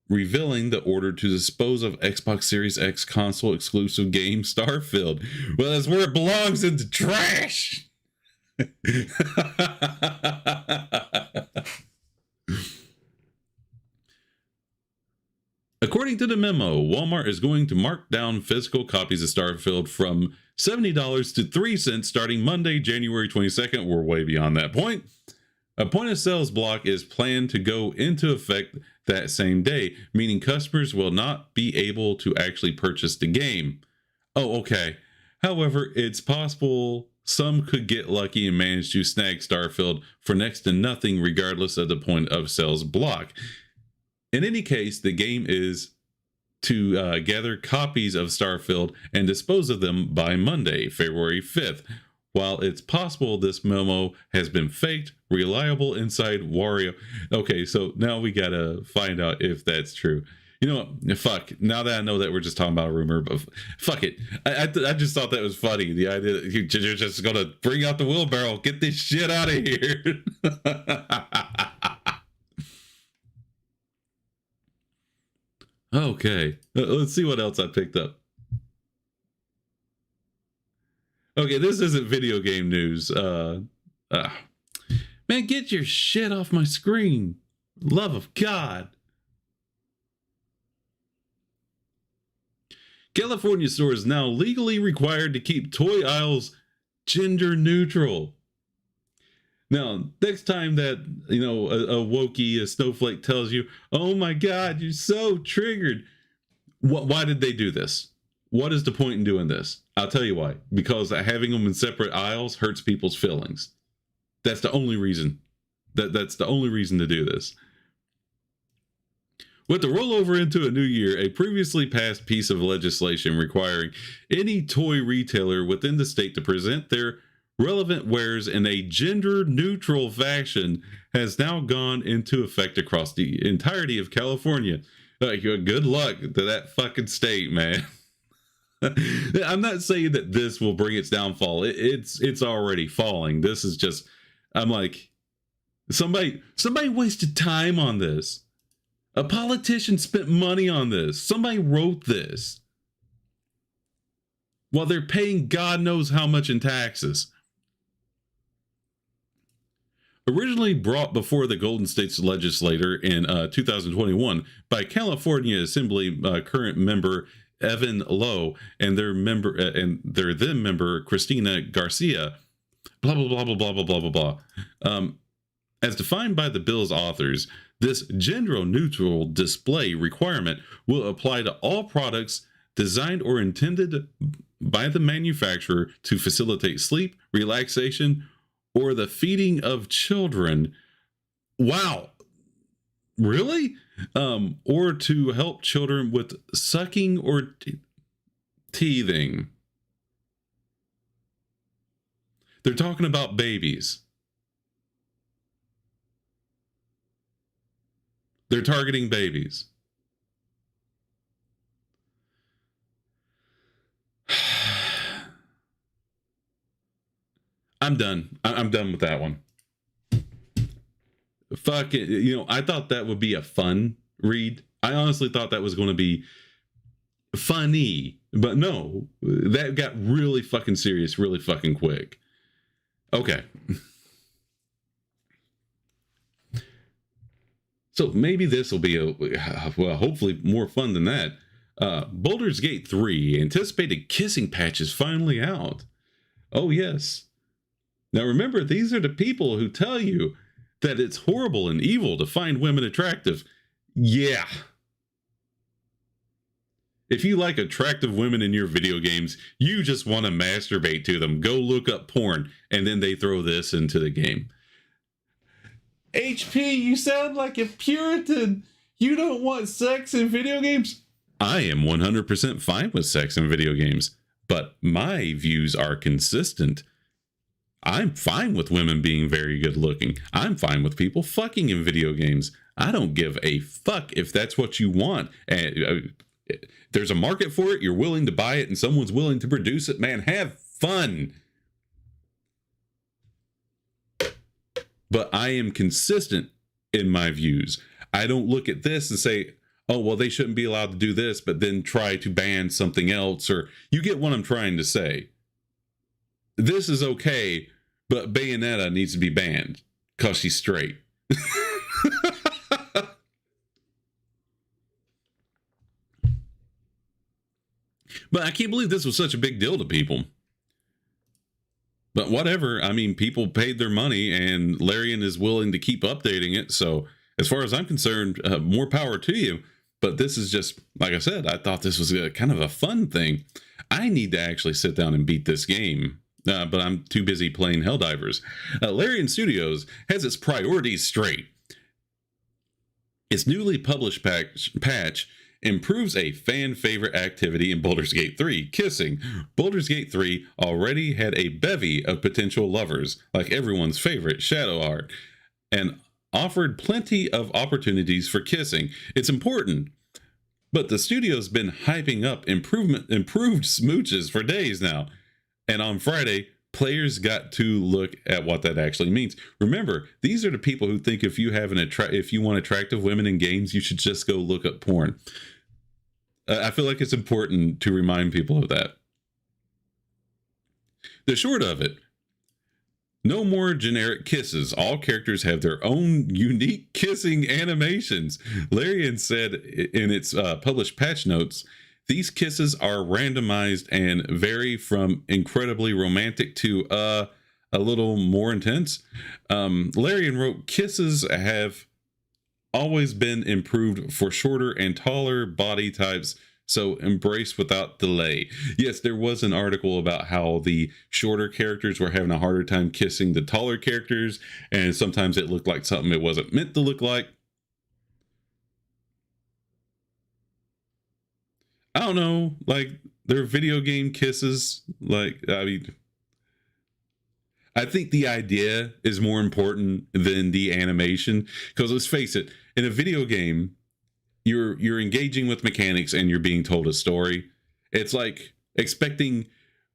revealing the order to dispose of Xbox Series X console exclusive game Starfield. Well, that's where it belongs, in the trash. According to the memo, Walmart is going to mark down physical copies of Starfield from $70 to 3 cents starting Monday, January 22nd. We're way beyond that point. A point of sales block is planned to go into effect that same day, meaning customers will not be able to actually purchase the game. Oh, okay. However, it's possible some could get lucky and manage to snag Starfield for next to nothing regardless of the point of sales block. In any case, the game is to gather copies of Starfield and dispose of them by Monday, February 5th. While it's possible this memo has been faked, reliable inside Wario. Okay, so now we gotta find out if that's true. You know what? Fuck. Now that I know that we're just talking about a rumor, but fuck it. I just thought that was funny. The idea that you're just gonna bring out the wheelbarrow, get this shit out of here. Okay, let's see what else I picked up. Okay, this isn't video game news. Man, get your shit off my screen. Love of God. California stores now legally required to keep toy aisles gender neutral. Now, next time that, a wokey, a snowflake tells you, oh my God, you're so triggered. Why did they do this? What is the point in doing this? I'll tell you why. Because having them in separate aisles hurts people's feelings. That's the only reason. That's the only reason to do this. With the rollover into a new year, a previously passed piece of legislation requiring any toy retailer within the state to present their relevant wares in a gender-neutral fashion has now gone into effect across the entirety of California. Good luck to that fucking state, man. I'm not saying that this will bring its downfall. It's already falling. This is just, I'm like, somebody wasted time on this. A politician spent money on this. Somebody wrote this while they're paying God knows how much in taxes. Originally brought before the Golden State's legislature in 2021 by California Assembly current member Evan Lowe and their then member Christina Garcia, blah blah blah blah blah blah blah blah blah. As defined by the bill's authors, this gender-neutral display requirement will apply to all products designed or intended by the manufacturer to facilitate sleep, relaxation, or the feeding of children. Wow. Really? Or to help children with sucking or teething. They're talking about babies. They're targeting babies. I'm done. I'm done with that one. Fuck it. You know, I thought that would be a fun read. I honestly thought that was going to be funny, but no, that got really fucking serious really fucking quick. Okay. So maybe this will be hopefully more fun than that. Baldur's Gate 3 anticipated kissing patch is finally out. Oh yes. Now remember, these are the people who tell you that it's horrible and evil to find women attractive. Yeah. If you like attractive women in your video games, you just want to masturbate to them. Go look up porn, and then they throw this into the game. HP, you sound like a Puritan. You don't want sex in video games? I am 100% fine with sex in video games, but my views are consistent. I'm fine with women being very good looking. I'm fine with people fucking in video games. I don't give a fuck if that's what you want. And there's a market for it, you're willing to buy it, and someone's willing to produce it. Man, have fun. But I am consistent in my views. I don't look at this and say, oh, well, they shouldn't be allowed to do this, but then try to ban something else. Or you get what I'm trying to say. This is okay, but Bayonetta needs to be banned because she's straight. But I can't believe this was such a big deal to people. But whatever, I mean, people paid their money and Larian is willing to keep updating it. So as far as I'm concerned, more power to you. But this is just, like I said, I thought this was kind of a fun thing. I need to actually sit down and beat this game. But I'm too busy playing Helldivers. Larian Studios has its priorities straight. Its newly published patch improves a fan favorite activity in Baldur's Gate 3, kissing. Baldur's Gate 3 already had a bevy of potential lovers, like everyone's favorite Shadowheart, and offered plenty of opportunities for kissing. It's important, but the studio's been hyping up improved smooches for days now. And on Friday, players got to look at what that actually means. Remember, these are the people who think if you have if you want attractive women in games, you should just go look up porn. I feel like it's important to remind people of that. The short of it, no more generic kisses. All characters have their own unique kissing animations. Larian said in its published patch notes, these kisses are randomized and vary from incredibly romantic to a little more intense. Larian wrote, kisses have always been improved for shorter and taller body types So embrace without delay. Yes, there was an article about how the shorter characters were having a harder time kissing the taller characters, and sometimes it looked like something it wasn't meant to look like. I don't know, like their video game kisses. Like, I mean, I think the idea is more important than the animation, because let's face it, in a video game, you're engaging with mechanics and you're being told a story. It's like expecting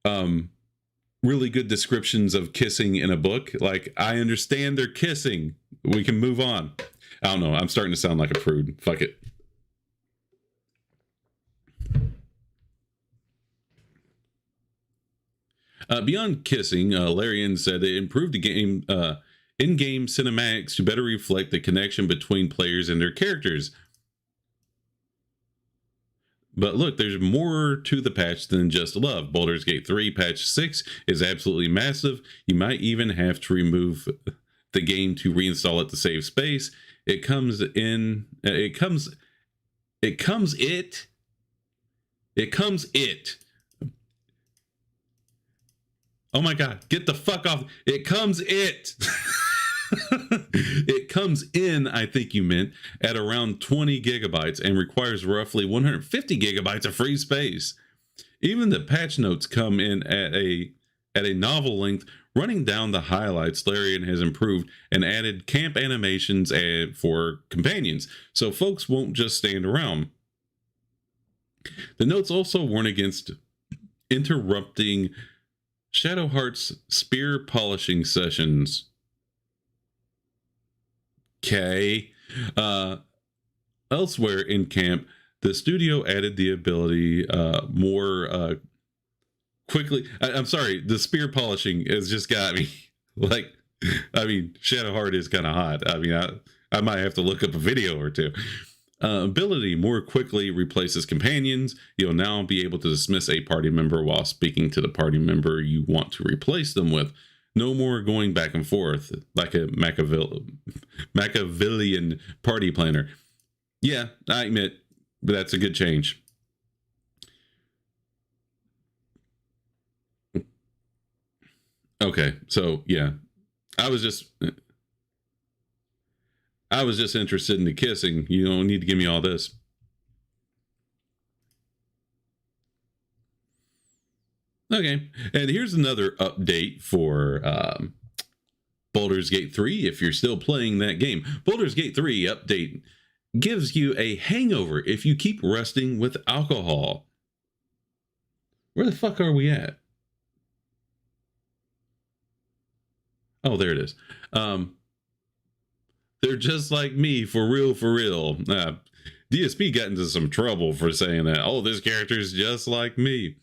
really good descriptions of kissing in a book. Like, I understand they're kissing, we can move on. I don't know, I'm starting to sound like a prude. Fuck it. Beyond kissing, Larian said it improved the game in-game cinematics to better reflect the connection between players and their characters. But look, there's more to the patch than just love. Baldur's Gate 3 patch 6 is absolutely massive. You might even have to remove the game to reinstall it to save space. It comes it. Oh my God, get the fuck off. It comes it. It comes in, I think you meant, at around 20 gigabytes and requires roughly 150 gigabytes of free space. Even the patch notes come in at a novel length. Running down the highlights, Larian has improved and added camp animations for companions, so folks won't just stand around. The notes also warn against interrupting Shadowheart's spear polishing sessions. Okay. Elsewhere in camp, the studio added the ability more quickly. I'm sorry, the spear polishing has just got me. Like, I mean, Shadowheart is kind of hot. I mean, I might have to look up a video or two. Ability more quickly replaces companions. You'll now be able to dismiss a party member while speaking to the party member you want to replace them with. No more going back and forth like a Machiavellian party planner. Yeah, I admit, but that's a good change. Okay, so yeah, I was just interested in the kissing. You don't need to give me all this. Okay, and here's another update for Baldur's Gate 3 if you're still playing that game. Baldur's Gate 3 update gives you a hangover if you keep resting with alcohol. Where the fuck are we at? Oh, there it is. They're just like me, for real, for real. DSP got into some trouble for saying that. Oh, this character's just like me.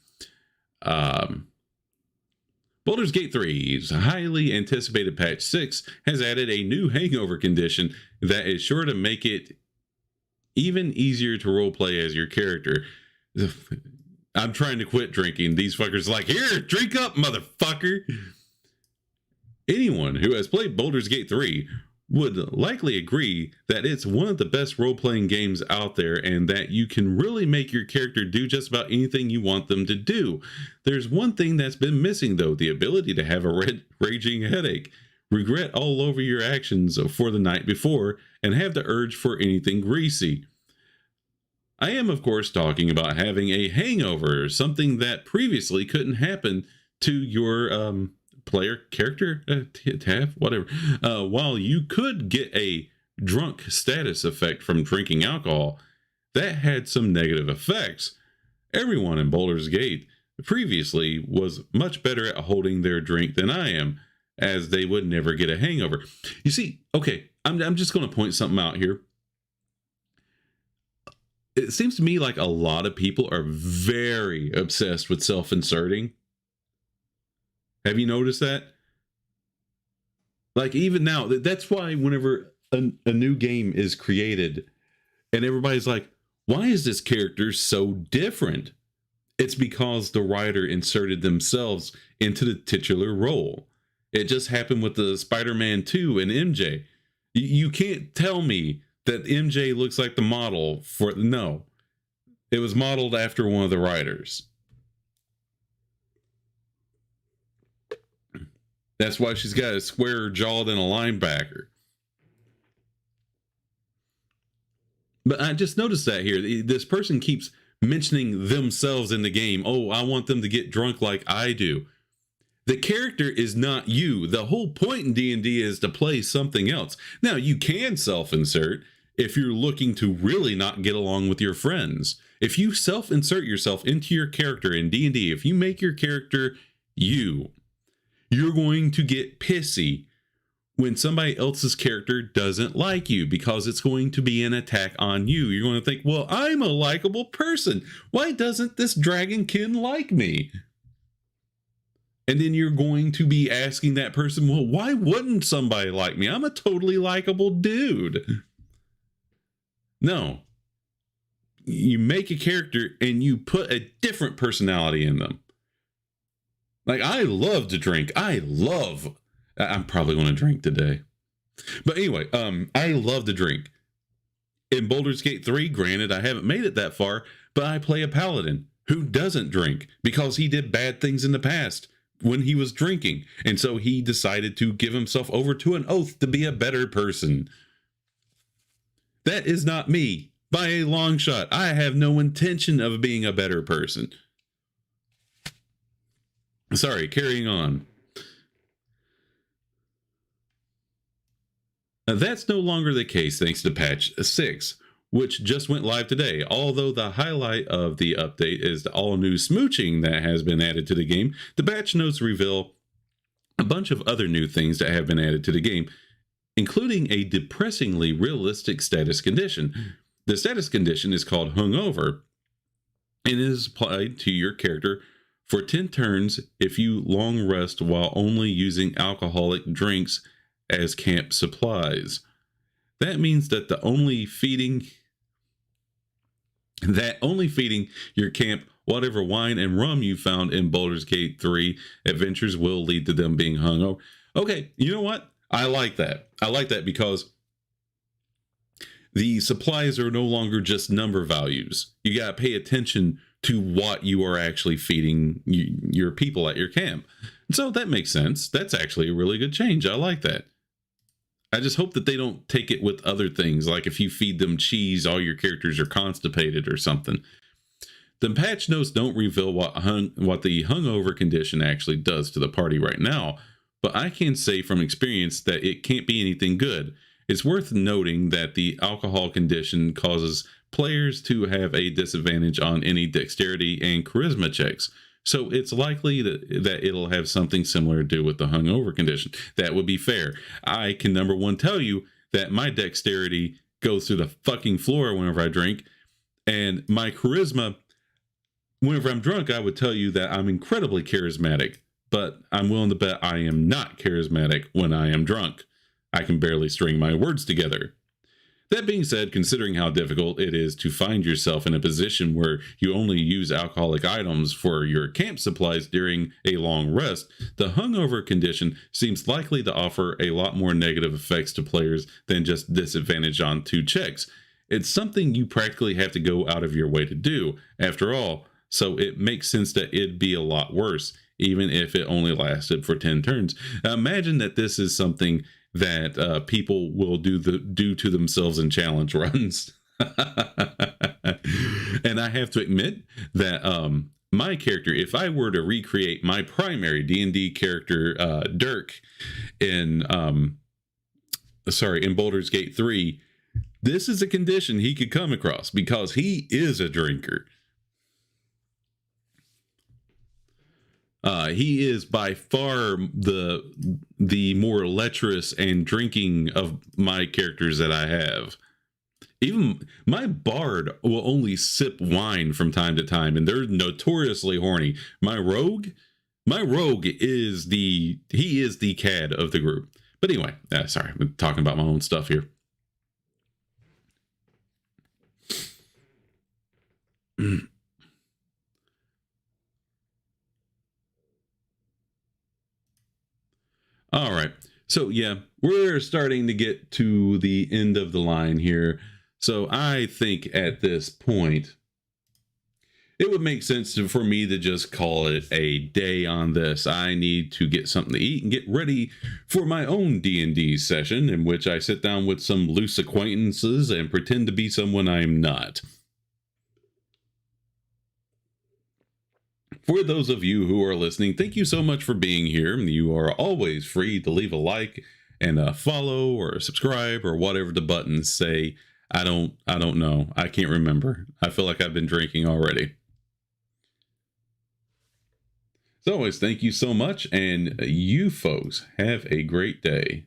Baldur's Gate 3's highly anticipated patch 6 has added a new hangover condition that is sure to make it even easier to roleplay as your character. I'm trying to quit drinking. These fuckers are like, here, drink up, motherfucker. Anyone who has played Baldur's Gate 3 would likely agree that it's one of the best role-playing games out there and that you can really make your character do just about anything you want them to do. There's one thing that's been missing, though, the ability to have a raging headache, regret all over your actions for the night before, and have the urge for anything greasy. I am, of course, talking about having a hangover, something that previously couldn't happen to your player character tab, whatever. While you could get a drunk status effect from drinking alcohol, that had some negative effects. Everyone in Baldur's Gate previously was much better at holding their drink than I am, as they would never get a hangover. You see, okay, I'm just going to point something out here. It seems to me like a lot of people are very obsessed with self-inserting. Have you noticed that? Like, even now, that's why whenever a new game is created and everybody's like, why is this character so different? It's because the writer inserted themselves into the titular role. It just happened with the Spider-Man 2 and MJ. You can't tell me that MJ looks like the model for... No. It was modeled after one of the writers. That's why she's got a square jawed and a linebacker. But I just noticed that here. This person keeps mentioning themselves in the game. Oh, I want them to get drunk like I do. The character is not you. The whole point in D&D is to play something else. Now, you can self-insert if you're looking to really not get along with your friends. If you self-insert yourself into your character in D&D, if you make your character you, you're going to get pissy when somebody else's character doesn't like you, because it's going to be an attack on you. You're going to think, well, I'm a likable person. Why doesn't this dragonkin like me? And then you're going to be asking that person, well, why wouldn't somebody like me? I'm a totally likable dude. No. You make a character and you put a different personality in them. Like, I love to drink. I'm probably going to drink today. But anyway, I love to drink. In Baldur's Gate 3, granted, I haven't made it that far, but I play a paladin who doesn't drink because he did bad things in the past when he was drinking. And so he decided to give himself over to an oath to be a better person. That is not me by a long shot. I have no intention of being a better person. Sorry, carrying on. That's no longer the case thanks to patch 6, which just went live today. Although the highlight of the update is the all-new smooching that has been added to the game, the patch notes reveal a bunch of other new things that have been added to the game, including a depressingly realistic status condition. The status condition is called Hungover, and it is applied to your character for 10 turns if you long rest while only using alcoholic drinks as camp supplies. That means that only feeding your camp whatever wine and rum you found in Baldur's Gate 3 adventures will lead to them being hungover. Okay, you know what? I like that. I like that because the supplies are no longer just number values. You got to pay attention to what you are actually feeding your people at your camp. And so that makes sense. That's actually a really good change. I like that. I just hope that they don't take it with other things, like if you feed them cheese, all your characters are constipated or something. The patch notes don't reveal what the hungover condition actually does to the party right now, but I can say from experience that it can't be anything good. It's worth noting that the alcohol condition causes players to have a disadvantage on any dexterity and charisma checks. So it's likely that it'll have something similar to do with the hungover condition. That would be fair. I can, number one, tell you that my dexterity goes through the fucking floor whenever I drink. And my charisma, whenever I'm drunk, I would tell you that I'm incredibly charismatic. But I'm willing to bet I am not charismatic when I am drunk. I can barely string my words together. That being said, considering how difficult it is to find yourself in a position where you only use alcoholic items for your camp supplies during a long rest, the hungover condition seems likely to offer a lot more negative effects to players than just disadvantage on 2 checks. It's something you practically have to go out of your way to do, after all, so it makes sense that it'd be a lot worse, even if it only lasted for 10 turns. Now, imagine that this is something that people will do to themselves in challenge runs. And I have to admit that my character, if I were to recreate my primary D&D character, Dirk, in Baldur's Gate 3, this is a condition he could come across because he is a drinker. He is by far the more lecherous and drinking of my characters that I have. Even my bard will only sip wine from time to time, and they're notoriously horny. My rogue is the cad of the group. But anyway, sorry, I'm talking about my own stuff here. All right. So, yeah, we're starting to get to the end of the line here. So I think at this point, it would make sense for me to just call it a day on this. I need to get something to eat and get ready for my own D&D session, in which I sit down with some loose acquaintances and pretend to be someone I'm not. For those of you who are listening, thank you so much for being here. You are always free to leave a like and a follow or subscribe or whatever the buttons say. I don't know. I can't remember. I feel like I've been drinking already. As always, thank you so much, and you folks have a great day.